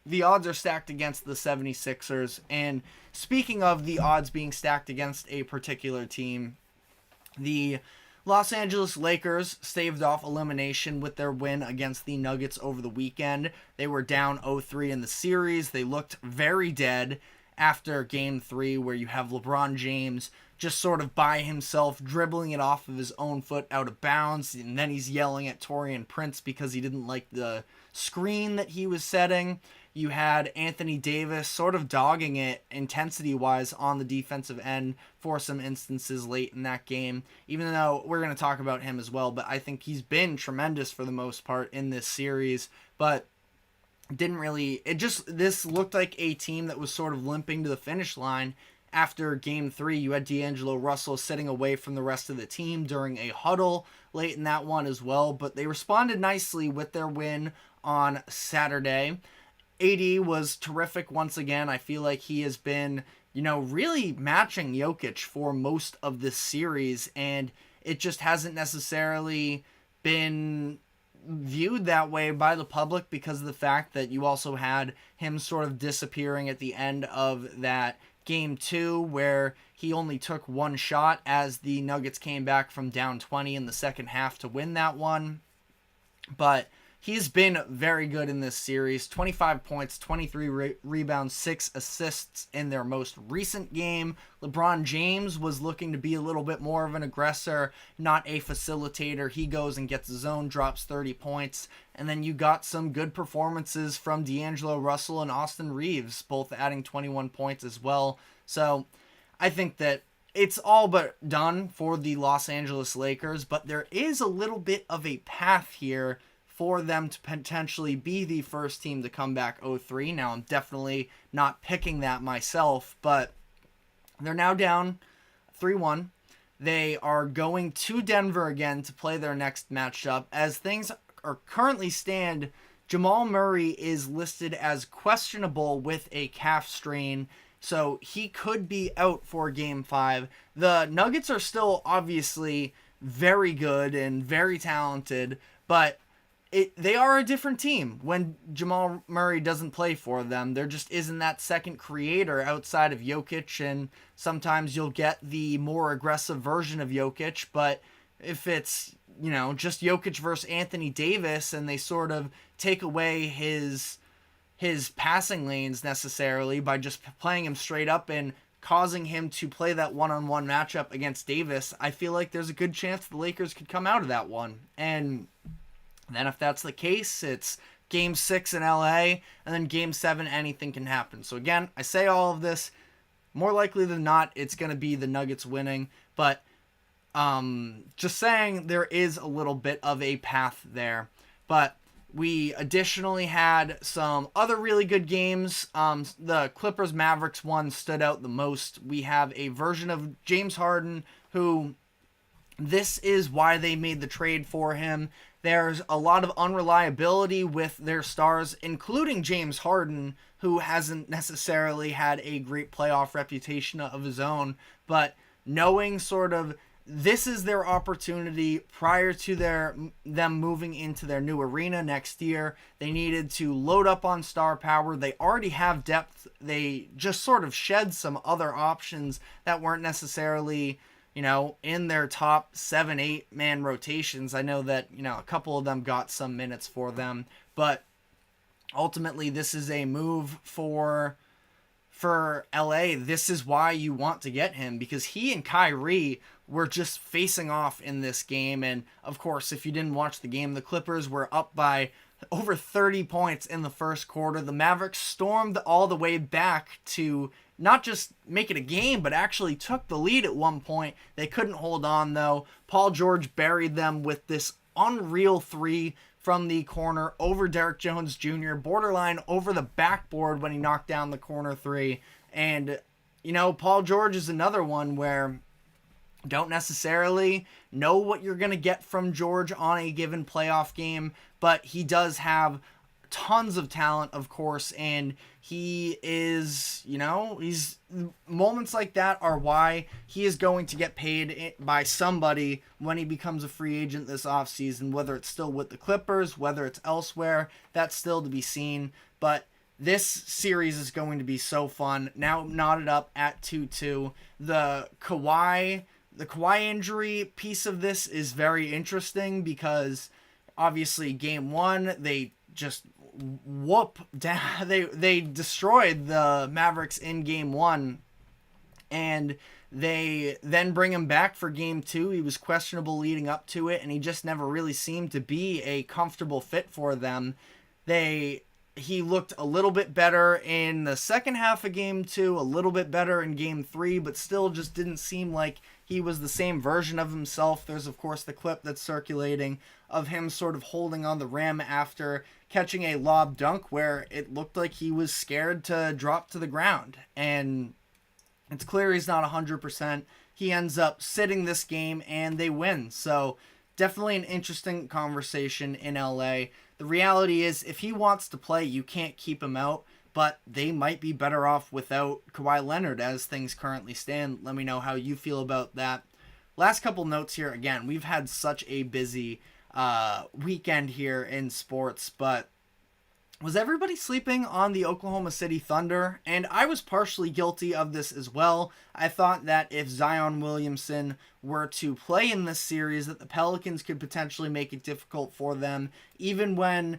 The odds are stacked against the 76ers. And speaking of the odds being stacked against a particular team, the Los Angeles Lakers staved off elimination with their win against the Nuggets over the weekend. They were down 0-3 in the series. They looked very dead after Game 3, where you have LeBron James just sort of by himself dribbling it off of his own foot out of bounds, and then he's yelling at Taurean Prince because he didn't like the screen that he was setting. You had Anthony Davis sort of dogging it intensity-wise on the defensive end for some instances late in that game, even though we're going to talk about him as well, but I think he's been tremendous for the most part in this series, but this looked like a team that was sort of limping to the finish line, after game 3, you had D'Angelo Russell sitting away from the rest of the team during a huddle late in that one as well, but they responded nicely with their win on Saturday. AD was terrific once again. I feel like he has been, really matching Jokic for most of this series, and it just hasn't necessarily been viewed that way by the public because of the fact that you also had him sort of disappearing at the end of that game 2 where he only took one shot as the Nuggets came back from down 20 in the second half to win that one. But he's been very good in this series. 25 points, 23 rebounds, 6 assists in their most recent game. LeBron James was looking to be a little bit more of an aggressor, not a facilitator. He goes and gets his own, drops 30 points. And then you got some good performances from D'Angelo Russell and Austin Reeves, both adding 21 points as well. So I think that it's all but done for the Los Angeles Lakers, but there is a little bit of a path here for them to potentially be the first team to come back 0-3. Now, I'm definitely not picking that myself, but they're now down 3-1. They are going to Denver again to play their next matchup. As things are currently stand, Jamal Murray is listed as questionable with a calf strain, so he could be out for Game 5. The Nuggets are still obviously very good and very talented, but they are a different team when Jamal Murray doesn't play for them. There just isn't that second creator outside of Jokic, and sometimes you'll get the more aggressive version of Jokic, but if it's, just Jokic versus Anthony Davis and they sort of take away his passing lanes necessarily by just playing him straight up and causing him to play that one-on-one matchup against Davis, I feel like there's a good chance the Lakers could come out of that one. And then if that's the case, it's Game 6 in LA, and then Game 7, anything can happen. So again, I say all of this, more likely than not, it's going to be the Nuggets winning, but just saying there is a little bit of a path there. But we additionally had some other really good games. The Clippers-Mavericks one stood out the most. We have a version of James Harden who, this is why they made the trade for him. There's a lot of unreliability with their stars, including James Harden, who hasn't necessarily had a great playoff reputation of his own, but knowing sort of this is their opportunity prior to them moving into their new arena next year. They needed to load up on star power. They already have depth. They just sort of shed some other options that weren't necessarily in their top 7-8 man rotations. I know that, a couple of them got some minutes for them, but ultimately this is a move for LA. This is why you want to get him, because he and Kyrie were just facing off in this game. And of course, if you didn't watch the game, the Clippers were up by over 30 points in the first quarter. The Mavericks stormed all the way back to not just make it a game, but actually took the lead at one point. They couldn't hold on, though. Paul George buried them with this unreal 3 from the corner over Derrick Jones Jr., borderline over the backboard when he knocked down the corner 3. And, Paul George is another one where don't necessarily know what you're going to get from George on a given playoff game, but he does have tons of talent, of course, and he is, he's moments like that are why he is going to get paid by somebody when he becomes a free agent this offseason, whether it's still with the Clippers, whether it's elsewhere, that's still to be seen. But this series is going to be so fun. Now knotted up at 2-2. The Kawhi injury piece of this is very interesting because obviously Game 1, they just they destroyed the Mavericks in Game 1, and they then bring him back for Game 2. He was questionable leading up to it, and he just never really seemed to be a comfortable fit for them. He looked a little bit better in the second half of Game 2, a little bit better in Game 3, but still just didn't seem like he was the same version of himself. There's, of course, the clip that's circulating of him sort of holding on the rim after catching a lob dunk where it looked like he was scared to drop to the ground. And It's clear he's not 100%. He ends up sitting this game and they win. So definitely an interesting conversation in LA. The reality is, if he wants to play, you can't keep him out, but they might be better off without Kawhi Leonard as things currently stand. Let me know how you feel about that. Last couple notes here. Again, we've had such a busy weekend here in sports, but was everybody sleeping on the Oklahoma City Thunder? And I was partially guilty of this as well. I thought that if Zion Williamson were to play in this series, that the Pelicans could potentially make it difficult for them, even when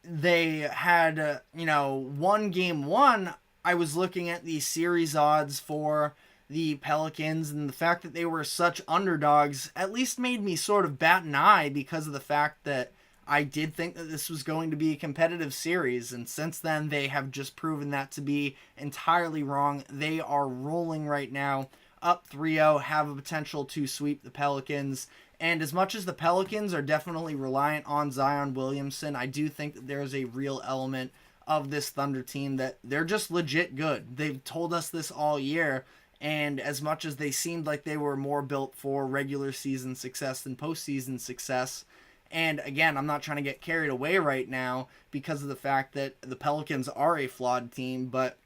they had, won game one. I was looking at the series odds for the Pelicans, and the fact that they were such underdogs at least made me sort of bat an eye, because of the fact that I did think that this was going to be a competitive series, and since then they have just proven that to be entirely wrong. They are rolling right now, up 3-0, have a potential to sweep the Pelicans. And as much as the Pelicans are definitely reliant on Zion Williamson, I do think that there is a real element of this Thunder team that they're just legit good. They've told us this all year, and as much as they seemed like they were more built for regular season success than postseason success, and again, I'm not trying to get carried away right now because of the fact that the Pelicans are a flawed team, but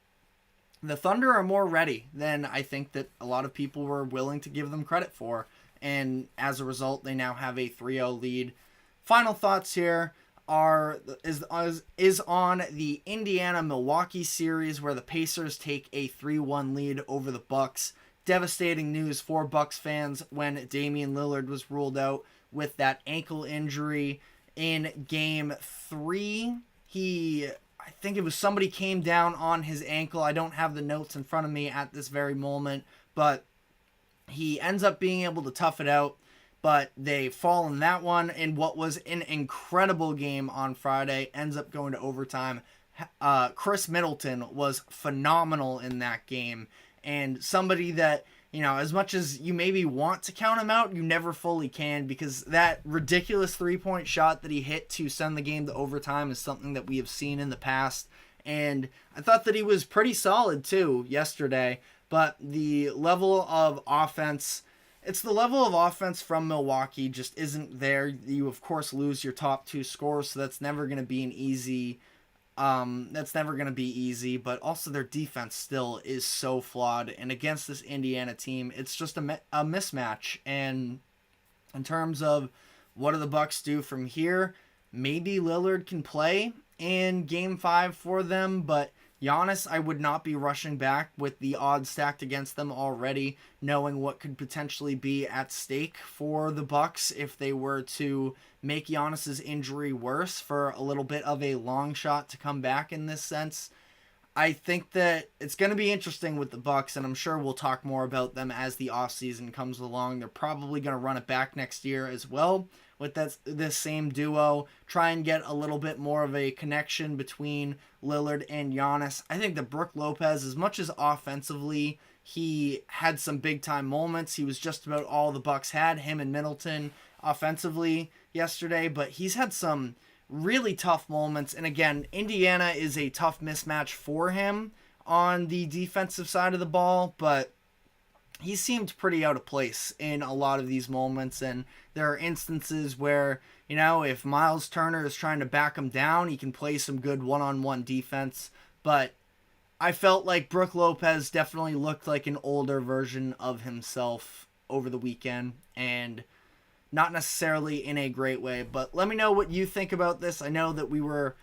the Thunder are more ready than I think that a lot of people were willing to give them credit for. And as a result, they now have a 3-0 lead. Final thoughts here is on the Indiana-Milwaukee series, where the Pacers take a 3-1 lead over the Bucks. Devastating news for Bucks fans when Damian Lillard was ruled out with that ankle injury in game 3. I think it was somebody came down on his ankle. I don't have the notes in front of me at this very moment, but he ends up being able to tough it out, but they fall in that one. In what was an incredible game on Friday, ends up going to overtime. Chris Middleton was phenomenal in that game, and somebody that, as much as you maybe want to count him out, you never fully can, because that ridiculous three-point shot that he hit to send the game to overtime is something that we have seen in the past. And I thought that he was pretty solid too yesterday, but the level of offense, from Milwaukee just isn't there. You of course lose your top two scorers, so that's never going to be easy, but also their defense still is so flawed, and against this Indiana team, it's just a mismatch. And in terms of what do the Bucks do from here, maybe Lillard can play in game 5 for them, but Giannis, I would not be rushing back with the odds stacked against them already, knowing what could potentially be at stake for the Bucks if they were to make Giannis's injury worse for a little bit of a long shot to come back in this sense. I think that it's going to be interesting with the Bucks, and I'm sure we'll talk more about them as the offseason comes along. They're probably going to run it back next year as well with this same duo, try and get a little bit more of a connection between Lillard and Giannis. I think that Brook Lopez, as much as offensively he had some big-time moments, he was just about all the Bucks had, him and Middleton offensively yesterday, but he's had some really tough moments. And again, Indiana is a tough mismatch for him on the defensive side of the ball, but he seemed pretty out of place in a lot of these moments. And there are instances where, if Miles Turner is trying to back him down, he can play some good one-on-one defense. But I felt like Brook Lopez definitely looked like an older version of himself over the weekend, and not necessarily in a great way. But let me know what you think about this. I know that we were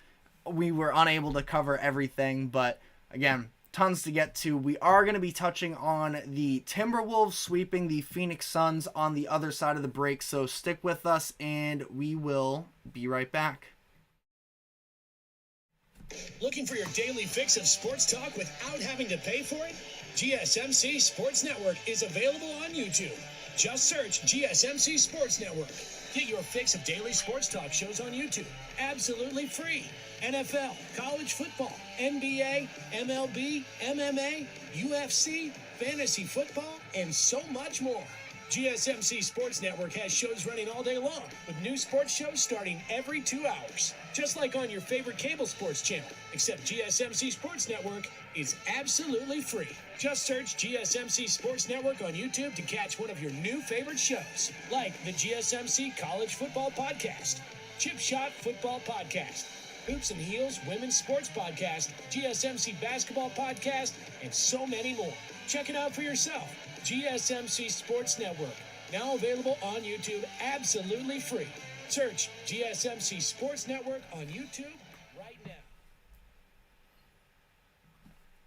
unable to cover everything, but again, tons to get to. We are going to be touching on the Timberwolves sweeping the Phoenix Suns on the other side of the break, so stick with us and we will be right back. Looking for your daily fix of sports talk without having to pay for it? GSMC Sports Network is available on YouTube. Just search GSMC Sports Network. Get your fix of daily sports talk shows on YouTube, absolutely free. NFL, college football, NBA, MLB, MMA, UFC, fantasy football, and so much more. GSMC Sports Network has shows running all day long, with new sports shows starting every 2 hours. Just like on your favorite cable sports channel, except GSMC Sports Network is absolutely free. Just search GSMC Sports Network on YouTube to catch one of your new favorite shows, like the GSMC College Football Podcast, Chip Shot Football Podcast, Hoops and Heels Women's Sports Podcast, GSMC Basketball Podcast, and so many more. Check it out for yourself. GSMC Sports Network, now available on YouTube absolutely free. Search GSMC Sports Network on YouTube right now.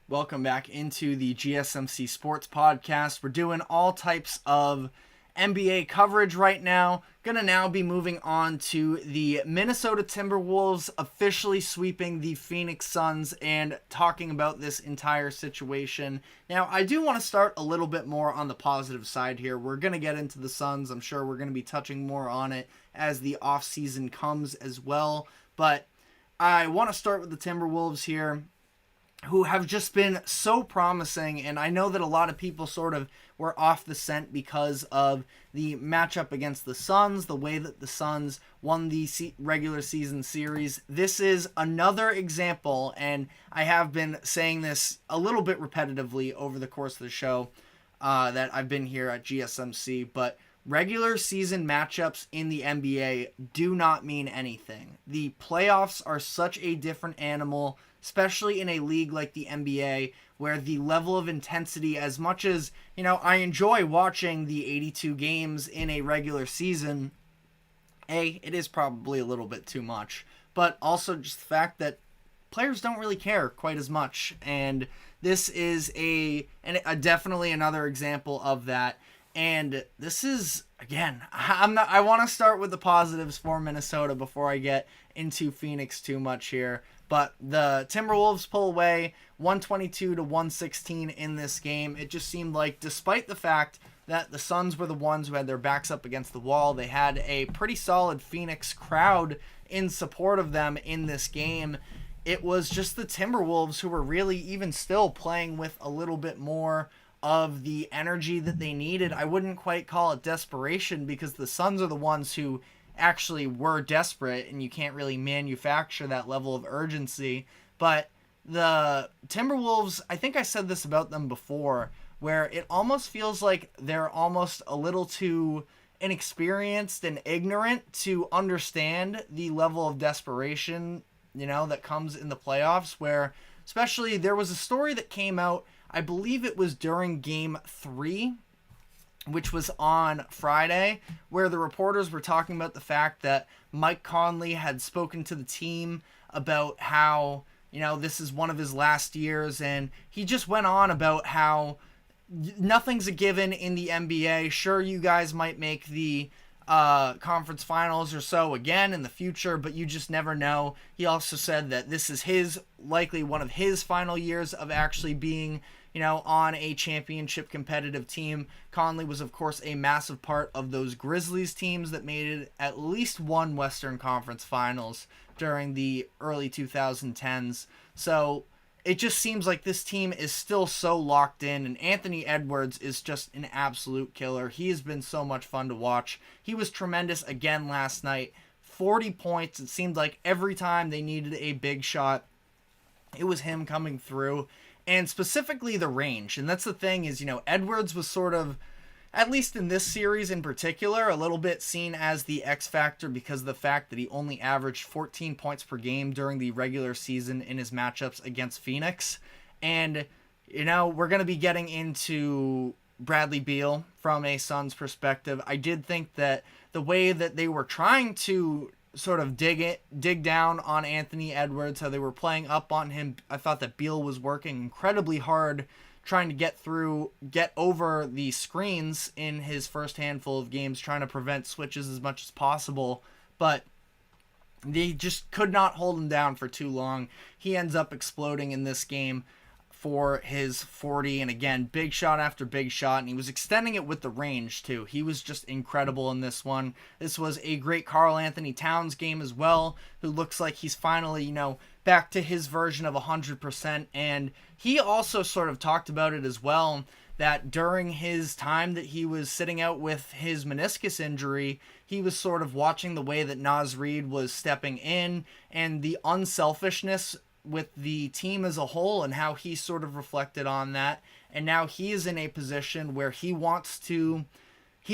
Welcome back into the GSMC Sports Podcast. We're doing all types of NBA coverage right now. Gonna now be moving on to the Minnesota Timberwolves officially sweeping the Phoenix Suns and talking about this entire situation. Now, I do want to start a little bit more on the positive side here. We're gonna get into the Suns. I'm sure we're gonna be touching more on it as the offseason comes as well. But I want to start with the Timberwolves here, who have just been so promising, and I know that a lot of people sort of were off the scent because of the matchup against the Suns, the way that the Suns won the regular season series. This is another example, and I have been saying this a little bit repetitively over the course of the show that I've been here at GSMC, but regular season matchups in the NBA do not mean anything. The playoffs are such a different animal, especially in a league like the NBA, where the level of intensity, as much as, you know, I enjoy watching the 82 games in a regular season, it is probably a little bit too much, but also just the fact that players don't really care quite as much, and this is a definitely another example of that. And this is, again, I want to start with the positives for Minnesota before I get into Phoenix too much here. But the Timberwolves pull away 122-116 in this game. It just seemed like, despite the fact that the Suns were the ones who had their backs up against the wall, they had a pretty solid Phoenix crowd in support of them in this game. It was just the Timberwolves who were really even still playing with a little bit more of the energy that they needed. I wouldn't quite call it desperation, because the Suns are the ones who actually were desperate, and you can't really manufacture that level of urgency. But the Timberwolves, I think I said this about them before, where it almost feels like they're almost a little too inexperienced and ignorant to understand the level of desperation, you know, that comes in the playoffs, where especially there was a story that came out, I believe it was during Game 3, which was on Friday, where the reporters were talking about the fact that Mike Conley had spoken to the team about how, you know, this is one of his last years, and he just went on about how nothing's a given in the NBA. Sure, you guys might make the conference finals or so again in the future, but you just never know. He also said that this is likely one of his final years of actually being, you know, on a championship competitive team. Conley was, of course, a massive part of those Grizzlies teams that made it at least one Western Conference Finals during the early 2010s. So it just seems like this team is still so locked in, and Anthony Edwards is just an absolute killer. He has been so much fun to watch. He was tremendous again last night. 40 points. It seemed like every time they needed a big shot, it was him coming through. And specifically the range. And that's the thing is, you know, Edwards was sort of, at least in this series in particular, a little bit seen as the X factor because of the fact that he only averaged 14 points per game during the regular season in his matchups against Phoenix. And, you know, we're going to be getting into Bradley Beal from a Suns perspective. I did think that the way that they were trying to sort of dig down on Anthony Edwards, how they were playing up on him, I thought that Beal was working incredibly hard trying to get over the screens in his first handful of games, trying to prevent switches as much as possible, but they just could not hold him down for too long. He ends up exploding in this game for his 40, and again, big shot after big shot, and he was extending it with the range too. He was just incredible in this one. This was a great Karl Anthony Towns game as well, who looks like he's finally, you know, back to his version of 100%, and he also sort of talked about it as well, that during his time that he was sitting out with his meniscus injury, he was sort of watching the way that Naz Reid was stepping in and the unselfishness with the team as a whole and how he sort of reflected on that. And now he is in a position where he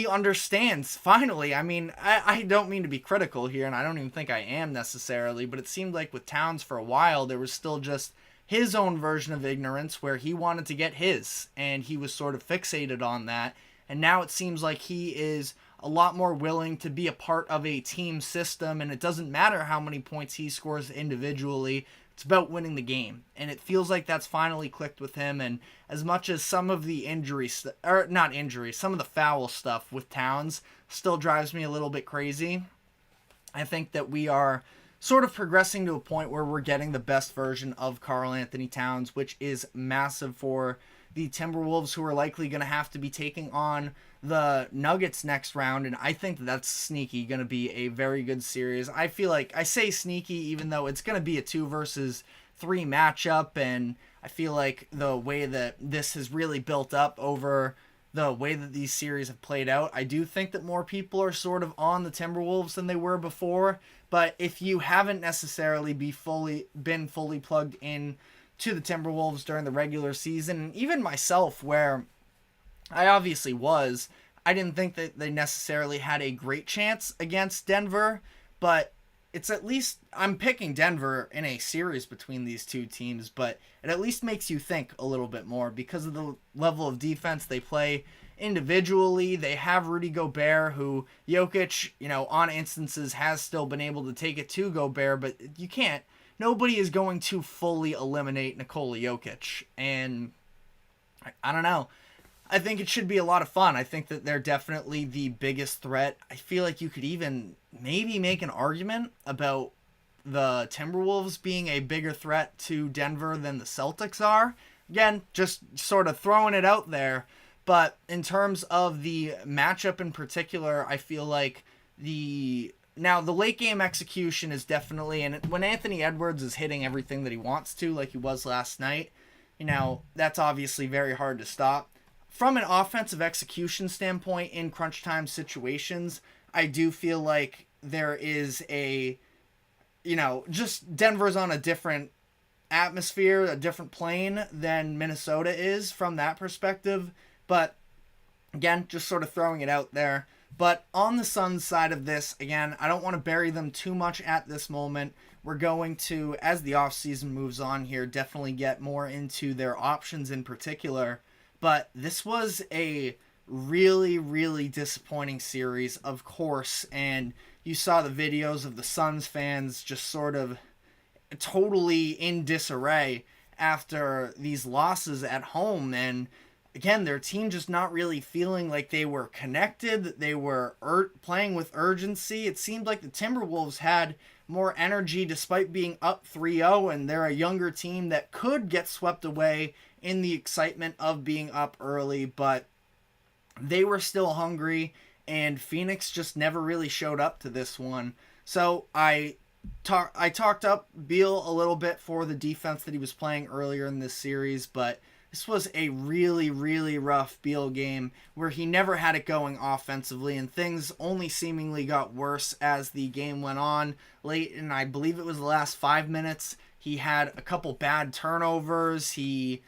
understands finally. I mean, I don't mean to be critical here, and I don't even think I am necessarily, but it seemed like with Towns for a while, there was still just his own version of ignorance where he wanted to get his, and he was sort of fixated on that. And now it seems like he is a lot more willing to be a part of a team system, and it doesn't matter how many points he scores individually. It's about winning the game, and it feels like that's finally clicked with him. And as much as some of the some of the foul stuff with Towns still drives me a little bit crazy, I think that we are sort of progressing to a point where we're getting the best version of Karl Anthony Towns, which is massive for the Timberwolves, who are likely going to have to be taking on the Nuggets next round, and I think that's sneaky going to be a very good series. I feel like I say sneaky even though it's going to be a 2 versus 3 matchup, and I feel like the way that this has really built up over the way that these series have played out, I do think that more people are sort of on the Timberwolves than they were before. But if you haven't necessarily been fully plugged in to the Timberwolves during the regular season, and even myself, where I obviously was, I didn't think that they necessarily had a great chance against Denver, but it's at least, I'm picking Denver in a series between these two teams, but it at least makes you think a little bit more because of the level of defense they play individually. They have Rudy Gobert, who Jokic, on instances has still been able to take it to Gobert, but you can't. Nobody is going to fully eliminate Nikola Jokic, and I don't know. I think it should be a lot of fun. I think that they're definitely the biggest threat. I feel like you could even maybe make an argument about the Timberwolves being a bigger threat to Denver than the Celtics are. Again, just sort of throwing it out there. But in terms of the matchup in particular, I feel like the late game execution is definitely, and when Anthony Edwards is hitting everything that he wants to, like he was last night, that's obviously very hard to stop. From an offensive execution standpoint in crunch time situations, I do feel like there is just Denver's on a different atmosphere, a different plane than Minnesota is from that perspective. But again, just sort of throwing it out there. But on the Suns side of this, again, I don't want to bury them too much at this moment. We're going to, as the offseason moves on here, definitely get more into their options in particular. But this was a really, really disappointing series, of course. And you saw the videos of the Suns fans just sort of totally in disarray after these losses at home. And again, their team just not really feeling like they were connected, that they were playing with urgency. It seemed like the Timberwolves had more energy despite being up 3-0, and they're a younger team that could get swept away in the excitement of being up early, but they were still hungry, and Phoenix just never really showed up to this one. So I talked up Beal a little bit for the defense that he was playing earlier in this series, but this was a really, really rough Beal game where he never had it going offensively, and things only seemingly got worse as the game went on. Late in, I believe it was the last 5 minutes, he had a couple bad turnovers. He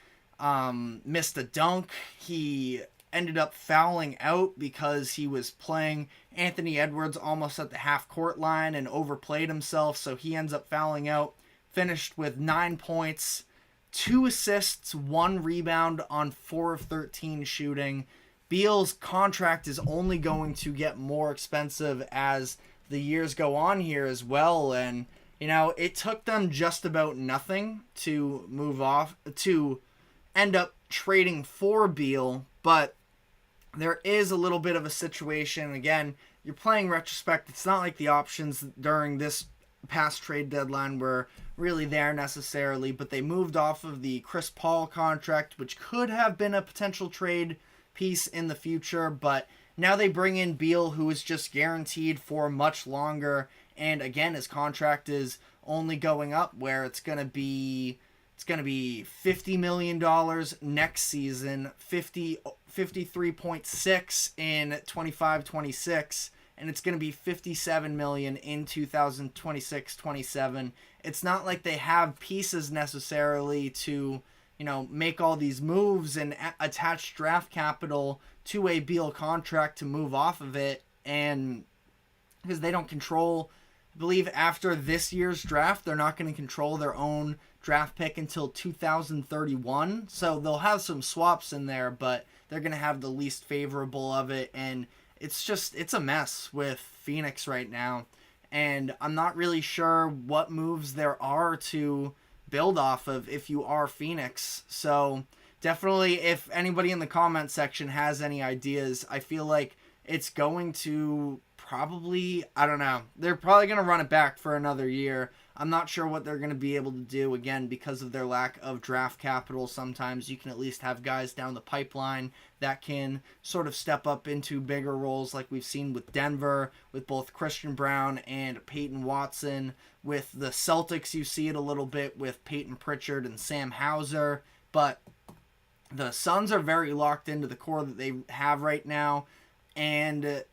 missed a dunk. He ended up fouling out because he was playing Anthony Edwards almost at the half-court line and overplayed himself, so he ends up fouling out. Finished with 9 points, 2 assists, 1 rebound on 4 of 13 shooting. Beal's contract is only going to get more expensive as the years go on here as well, and it took them just about nothing to move off, to end up trading for Beal, but there is a little bit of a situation. Again, you're playing retrospect. It's not like the options during this past trade deadline were really there necessarily, but they moved off of the Chris Paul contract, which could have been a potential trade piece in the future, but now they bring in Beal, who is just guaranteed for much longer, and again, his contract is only going up, where it's going to be It's going to be $50 million next season, 53.6 in 25-26, and it's going to be $57 million in 2026-27. It's not like they have pieces necessarily to, make all these moves and attach draft capital to a Beal contract to move off of it, and because they don't control, I believe after this year's draft, they're not going to control their own draft pick until 2031. So they'll have some swaps in there, but they're going to have the least favorable of it. And it's a mess with Phoenix right now. And I'm not really sure what moves there are to build off of if you are Phoenix. So definitely, if anybody in the comment section has any ideas, I feel like it's going to probably, I don't know, they're probably going to run it back for another year. I'm not sure what they're going to be able to do, again, because of their lack of draft capital. Sometimes you can at least have guys down the pipeline that can sort of step up into bigger roles, like we've seen with Denver, with both Christian Brown and Peyton Watson. With the Celtics, you see it a little bit with Peyton Pritchard and Sam Hauser. But the Suns are very locked into the core that they have right now. And,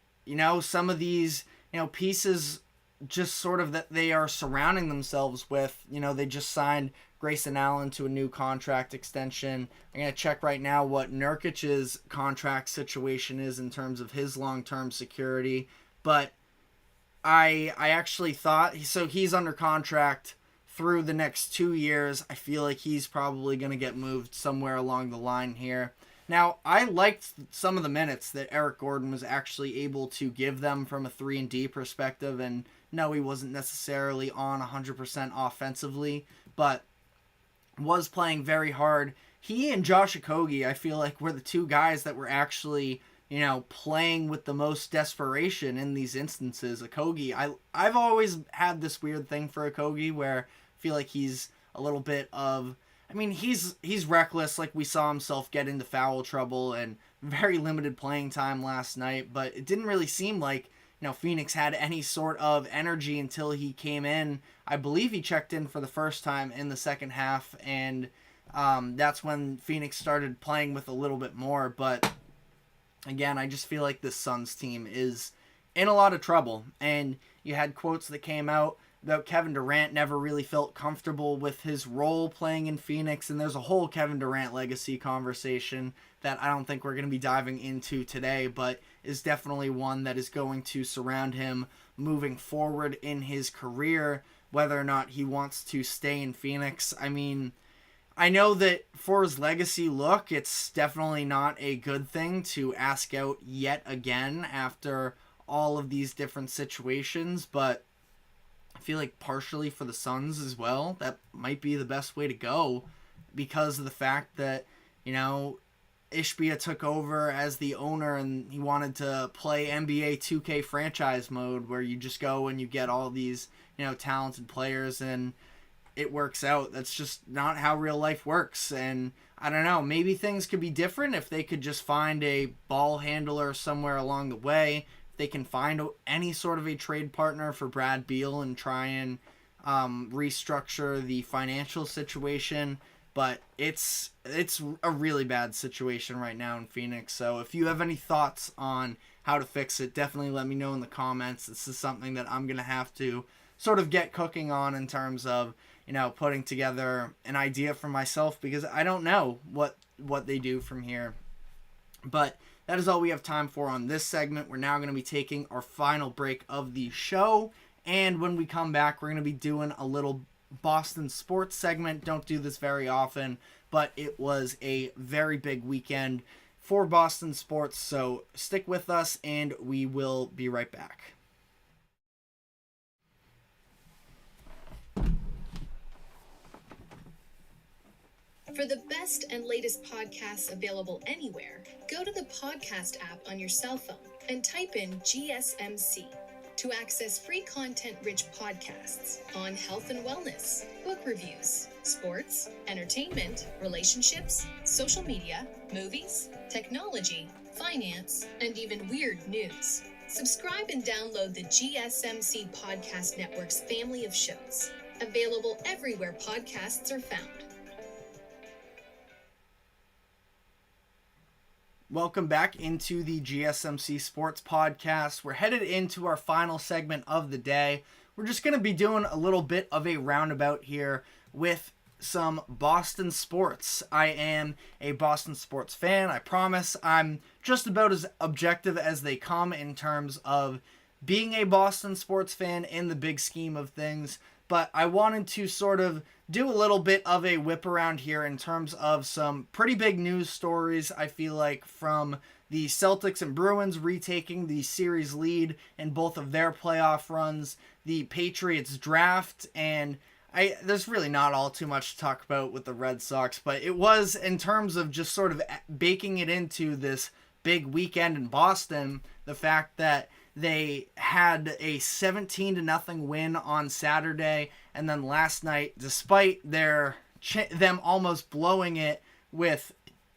some of these, pieces just sort of that they are surrounding themselves with. They just signed Grayson Allen to a new contract extension. I'm going to check right now what Nurkic's contract situation is in terms of his long-term security. But I actually thought, so he's under contract through the next 2 years. I feel like he's probably going to get moved somewhere along the line here. Now, I liked some of the minutes that Eric Gordon was actually able to give them from a 3-and-D perspective, and no, he wasn't necessarily on 100% offensively, but was playing very hard. He and Josh Okogie, I feel like, were the two guys that were actually, playing with the most desperation in these instances. Okogie, I've always had this weird thing for Okogie where I feel like he's a little bit of, he's reckless. Like, we saw himself get into foul trouble and very limited playing time last night, but it didn't really seem like, Phoenix had any sort of energy until he came in. I believe he checked in for the first time in the second half, and that's when Phoenix started playing with a little bit more. But again, I just feel like this Suns team is in a lot of trouble. And you had quotes that came out that Kevin Durant never really felt comfortable with his role playing in Phoenix, and there's a whole Kevin Durant legacy conversation that I don't think we're going to be diving into today, but is definitely one that is going to surround him moving forward in his career, whether or not he wants to stay in Phoenix. I know that for his legacy look, it's definitely not a good thing to ask out yet again after all of these different situations, but I feel like partially for the Suns as well, that might be the best way to go because of the fact that, Ishbia took over as the owner and he wanted to play NBA 2K franchise mode where you just go and you get all these, talented players and it works out. That's just not how real life works. And I don't know, maybe things could be different if they could just find a ball handler somewhere along the way. They can find any sort of a trade partner for Brad Beal and try and restructure the financial situation. But it's a really bad situation right now in Phoenix. So if you have any thoughts on how to fix it, definitely let me know in the comments. This is something that I'm going to have to sort of get cooking on in terms of, putting together an idea for myself because I don't know what they do from here. But that is all we have time for on this segment. We're now going to be taking our final break of the show. And when we come back, we're going to be doing a little Boston sports segment. Don't do this very often, but it was a very big weekend for Boston sports. So stick with us and we will be right back. For the best and latest podcasts available anywhere, go to the podcast app on your cell phone and type in GSMC to access free content-rich podcasts on health and wellness, book reviews, sports, entertainment, relationships, social media, movies, technology, finance, and even weird news. Subscribe and download the GSMC Podcast Network's family of shows, available everywhere podcasts are found. Welcome back into the GSMC Sports Podcast. We're headed into our final segment of the day. We're just going to be doing a little bit of a roundabout here with some Boston sports. I am a Boston sports fan, I promise. I'm just about as objective as they come in terms of being a Boston sports fan in the big scheme of things, but I wanted to sort of do a little bit of a whip around here in terms of some pretty big news stories, I feel like, from the Celtics and Bruins retaking the series lead in both of their playoff runs, the Patriots draft, and there's really not all too much to talk about with the Red Sox, but it was in terms of just sort of baking it into this big weekend in Boston, the fact that they had a 17-0 win on Saturday, and then last night, despite them almost blowing it with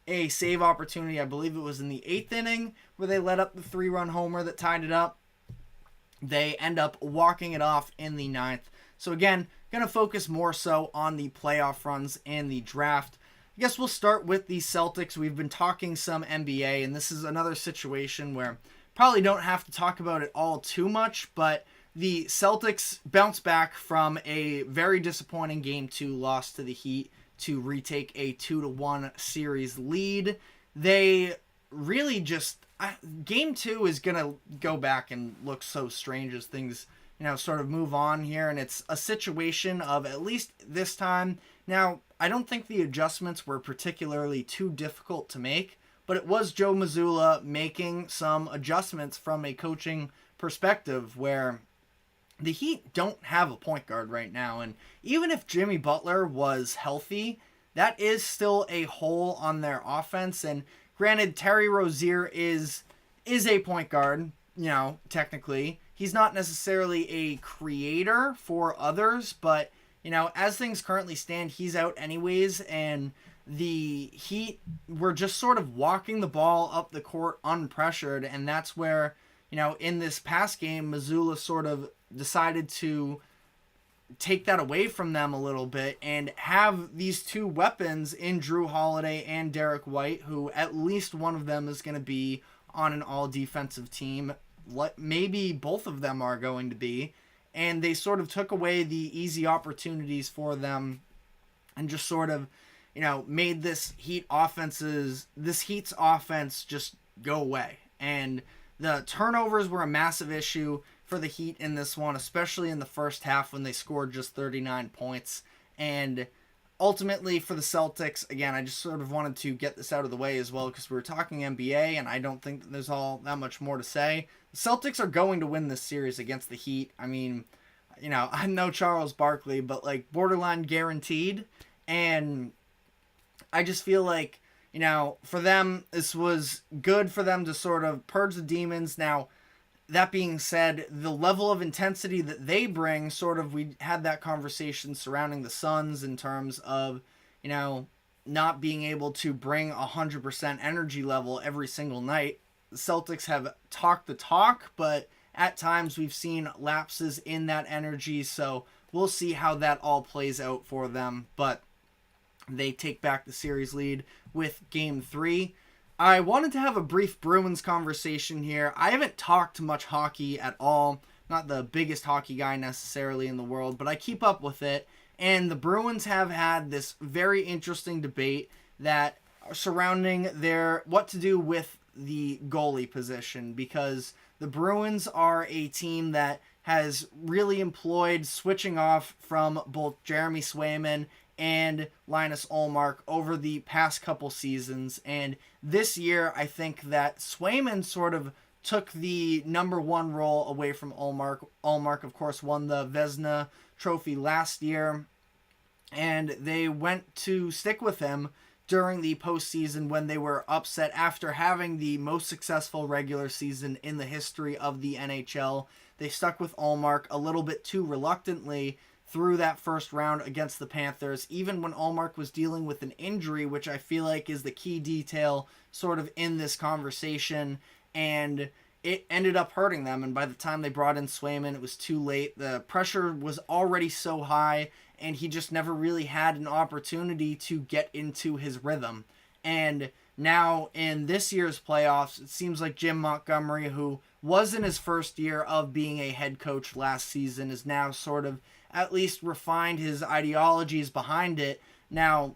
a save opportunity, I believe it was in the 8th inning, where they let up the 3-run homer that tied it up, they end up walking it off in the 9th. So again, going to focus more so on the playoff runs and the draft. I guess we'll start with the Celtics. We've been talking some NBA, and this is another situation where probably don't have to talk about it all too much, but the Celtics bounced back from a very disappointing Game 2 loss to the Heat to retake a 2-1 series lead. They really just... Game 2 is going to go back and look so strange as things, sort of move on here, and it's a situation of, at least this time... Now, I don't think the adjustments were particularly too difficult to make, but it was Joe Mazzulla making some adjustments from a coaching perspective where the Heat don't have a point guard right now. And even if Jimmy Butler was healthy, that is still a hole on their offense. And granted, Terry Rozier is a point guard, technically. He's not necessarily a creator for others, but, as things currently stand, he's out anyways. And the Heat were just sort of walking the ball up the court unpressured, and that's where, in this past game, Mazzulla sort of decided to take that away from them a little bit and have these two weapons in Drew Holiday and Derek White, who at least one of them is going to be on an all-defensive team. Maybe both of them are going to be, and they sort of took away the easy opportunities for them and just sort of made this Heat's offense just go away. And the turnovers were a massive issue for the Heat in this one, especially in the first half when they scored just 39 points. And ultimately for the Celtics, again, I just sort of wanted to get this out of the way as well because we were talking NBA, and I don't think that there's all that much more to say. The Celtics are going to win this series against the Heat. I mean, I'm no Charles Barkley, but borderline guaranteed. And I just feel like, for them, this was good for them to sort of purge the demons. Now, that being said, the level of intensity that they bring, we had that conversation surrounding the Suns in terms of, not being able to bring 100% energy level every single night. The Celtics have talked the talk, but at times we've seen lapses in that energy, so we'll see how that all plays out for them. But they take back the series lead with Game 3. I wanted to have a brief Bruins conversation here. I haven't talked much hockey at all. Not the biggest hockey guy necessarily in the world, but I keep up with it. And the Bruins have had this very interesting debate that surrounding what to do with the goalie position, because the Bruins are a team that has really employed switching off from both Jeremy Swayman and Linus Ullmark over the past couple seasons. And this year, I think that Swayman sort of took the number one role away from Ullmark. Ullmark, of course, won the Vezina Trophy last year, and they went to stick with him during the postseason when they were upset after having the most successful regular season in the history of the NHL. They stuck with Ullmark a little bit too reluctantly through that first round against the Panthers, even when Ullmark was dealing with an injury, which I feel like is the key detail sort of in this conversation, and it ended up hurting them. And by the time they brought in Swayman, it was too late. The pressure was already so high, and he just never really had an opportunity to get into his rhythm. And now in this year's playoffs, it seems like Jim Montgomery, who was in his first year of being a head coach last season, is now sort of at least refined his ideologies behind it. Now,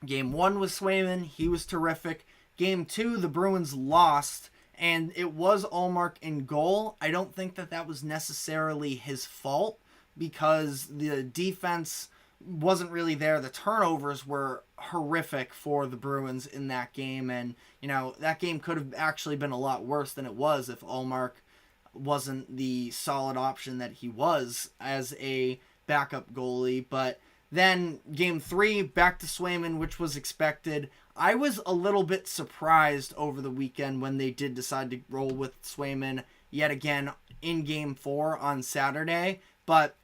Game 1 was Swayman. He was terrific. Game 2, the Bruins lost, and it was Ullmark in goal. I don't think that was necessarily his fault because the defense wasn't really there. The turnovers were horrific for the Bruins in that game, and that game could have actually been a lot worse than it was if Ullmark wasn't the solid option that he was as a backup goalie. But then Game 3, back to Swayman, which was expected. I was a little bit surprised over the weekend when they did decide to roll with Swayman yet again in Game 4 on Saturday, but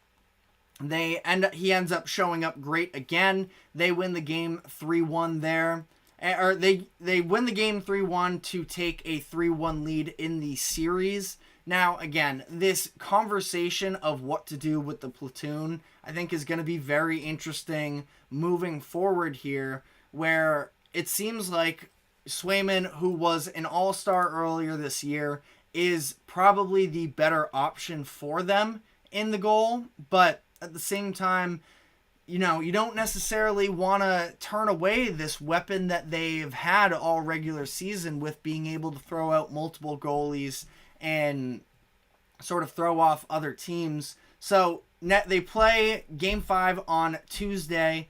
he ends up showing up great again. They win the game 3-1 there. Or they win the game 3-1 to take a 3-1 lead in the series. Now, again, this conversation of what to do with the platoon, I think, is going to be very interesting moving forward here, where it seems like Swayman, who was an all-star earlier this year, is probably the better option for them in the goal, but at the same time, you don't necessarily want to turn away this weapon that they've had all regular season with being able to throw out multiple goalies and sort of throw off other teams. So they play Game 5 on Tuesday.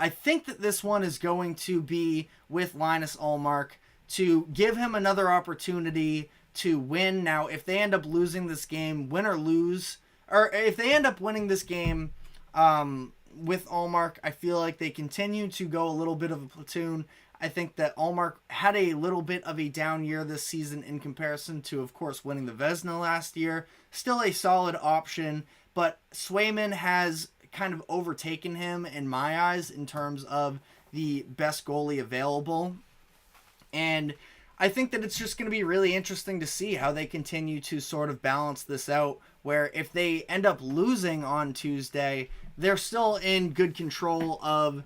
I think that this one is going to be with Linus Ullmark to give him another opportunity to win. Now, if they end up losing this game, win or lose, or if they end up winning this game with Ullmark, I feel like they continue to go a little bit of a platoon. I think that Ullmark had a little bit of a down year this season in comparison to, of course, winning the Vezina last year. Still a solid option, but Swayman has kind of overtaken him in my eyes in terms of the best goalie available. And I think that it's just going to be really interesting to see how they continue to sort of balance this out, where if they end up losing on Tuesday, they're still in good control of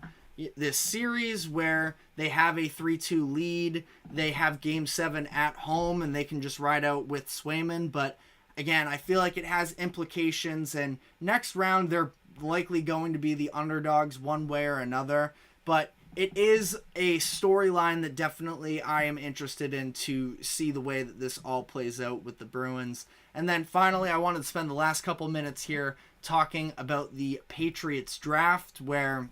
this series where they have a 3-2 lead. They have Game 7 at home, and they can just ride out with Swayman. But again, I feel like it has implications, and next round they're likely going to be the underdogs one way or another. But it is a storyline that definitely I am interested in to see the way that this all plays out with the Bruins. And then finally, I wanted to spend the last couple minutes here talking about the Patriots draft, where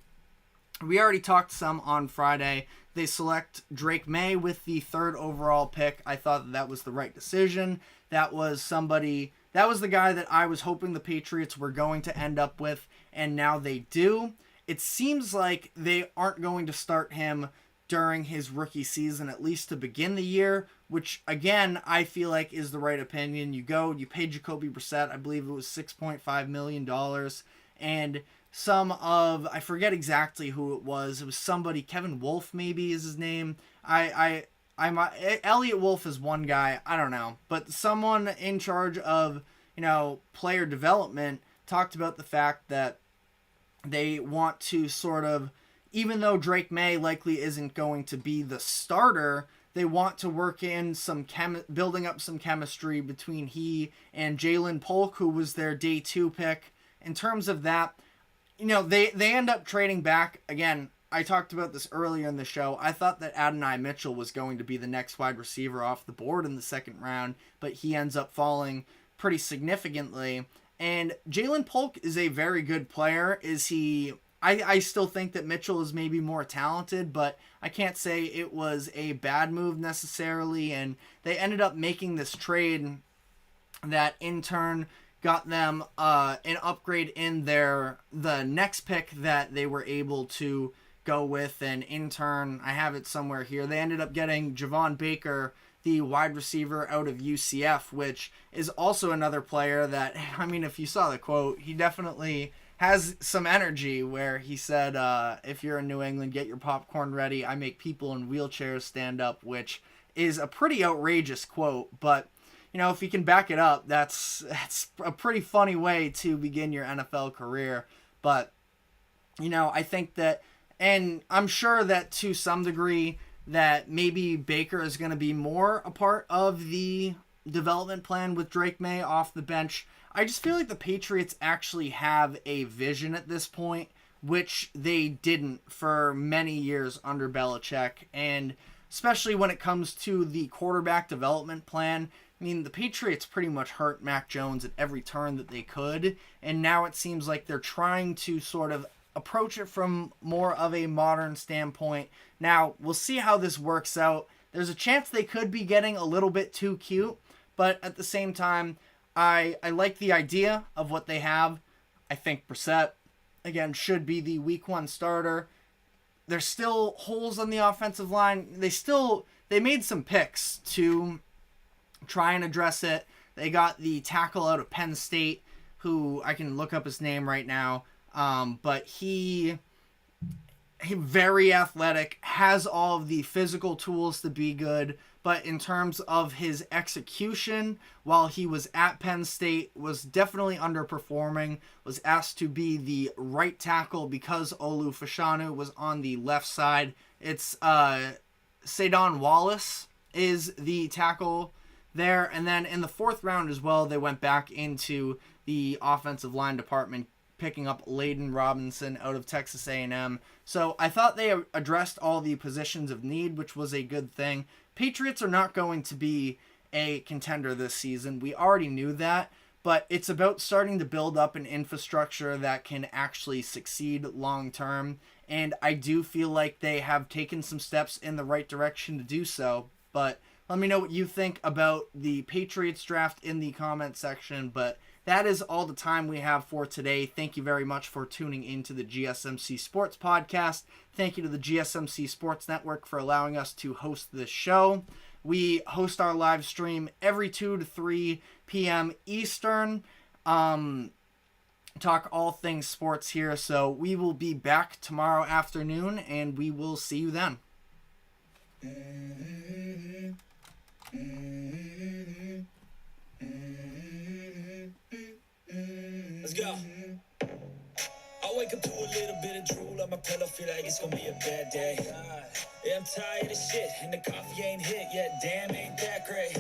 we already talked some on Friday. They select Drake May with the 3rd overall pick. I thought that was the right decision. That was the guy that I was hoping the Patriots were going to end up with, and now they do. It seems like they aren't going to start him during his rookie season, at least to begin the year, which, again, I feel like is the right opinion. You pay Jacoby Brissett, I believe it was $6.5 million, and I forget exactly who it was somebody, Kevin Wolf maybe is his name. Elliot Wolf is one guy, I don't know, but someone in charge of, player development talked about the fact that they want to sort of, even though Drake May likely isn't going to be the starter, they want to work in some building up some chemistry between he and Jalen Polk, who was their day 2 pick. In terms of that, they end up trading back. Again, I talked about this earlier in the show. I thought that Adonai Mitchell was going to be the next wide receiver off the board in the 2nd round, but he ends up falling pretty significantly. And Jalen Polk is a very good player. I still think that Mitchell is maybe more talented, but I can't say it was a bad move necessarily. And they ended up making this trade that in turn got them an upgrade in the next pick that they were able to go with. And in turn, I have it somewhere here, they ended up getting Javon Baker, the wide receiver out of UCF, which is also another player that, if you saw the quote, he definitely has some energy, where he said, if you're in New England, get your popcorn ready. I make people in wheelchairs stand up, which is a pretty outrageous quote. But, if you can back it up, that's a pretty funny way to begin your NFL career. But, I think that, and I'm sure that to some degree, that maybe Baker is going to be more a part of the development plan with Drake May off the bench. I just feel like the Patriots actually have a vision at this point, which they didn't for many years under Belichick. And especially when it comes to the quarterback development plan, I mean, the Patriots pretty much hurt Mac Jones at every turn that they could. And now it seems like they're trying to sort of approach it from more of a modern standpoint. Now, we'll see how this works out. There's a chance they could be getting a little bit too cute, but at the same time, I like the idea of what they have. I think Brissett, again, should be the week 1 starter. There's still holes on the offensive line. They made some picks to try and address it. They got the tackle out of Penn State, who I can look up his name right now, but he very athletic, has all of the physical tools to be good, but in terms of his execution while he was at Penn State was definitely underperforming, was asked to be the right tackle because Olu Fashanu was on the left side. It's Sadon Wallace is the tackle there, and then in the 4th round as well, they went back into the offensive line department, picking up Layden Robinson out of Texas A&M. So I thought they addressed all the positions of need, which was a good thing. Patriots are not going to be a contender this season. We already knew that, but it's about starting to build up an infrastructure that can actually succeed long term. And I do feel like they have taken some steps in the right direction to do so. But let me know what you think about the Patriots draft in the comment section. But that is all the time we have for today. Thank you very much for tuning into the GSMC Sports Podcast. Thank you to the GSMC Sports Network for allowing us to host this show. We host our live stream every 2 to 3 p.m. Eastern. Talk all things sports here. So we will be back tomorrow afternoon, and we will see you then. Let's go. I wake up to a little bit of drool on my pillow, feel like it's gonna be a bad day. Yeah, I'm tired of shit, and the coffee ain't hit yet. Damn, ain't that great.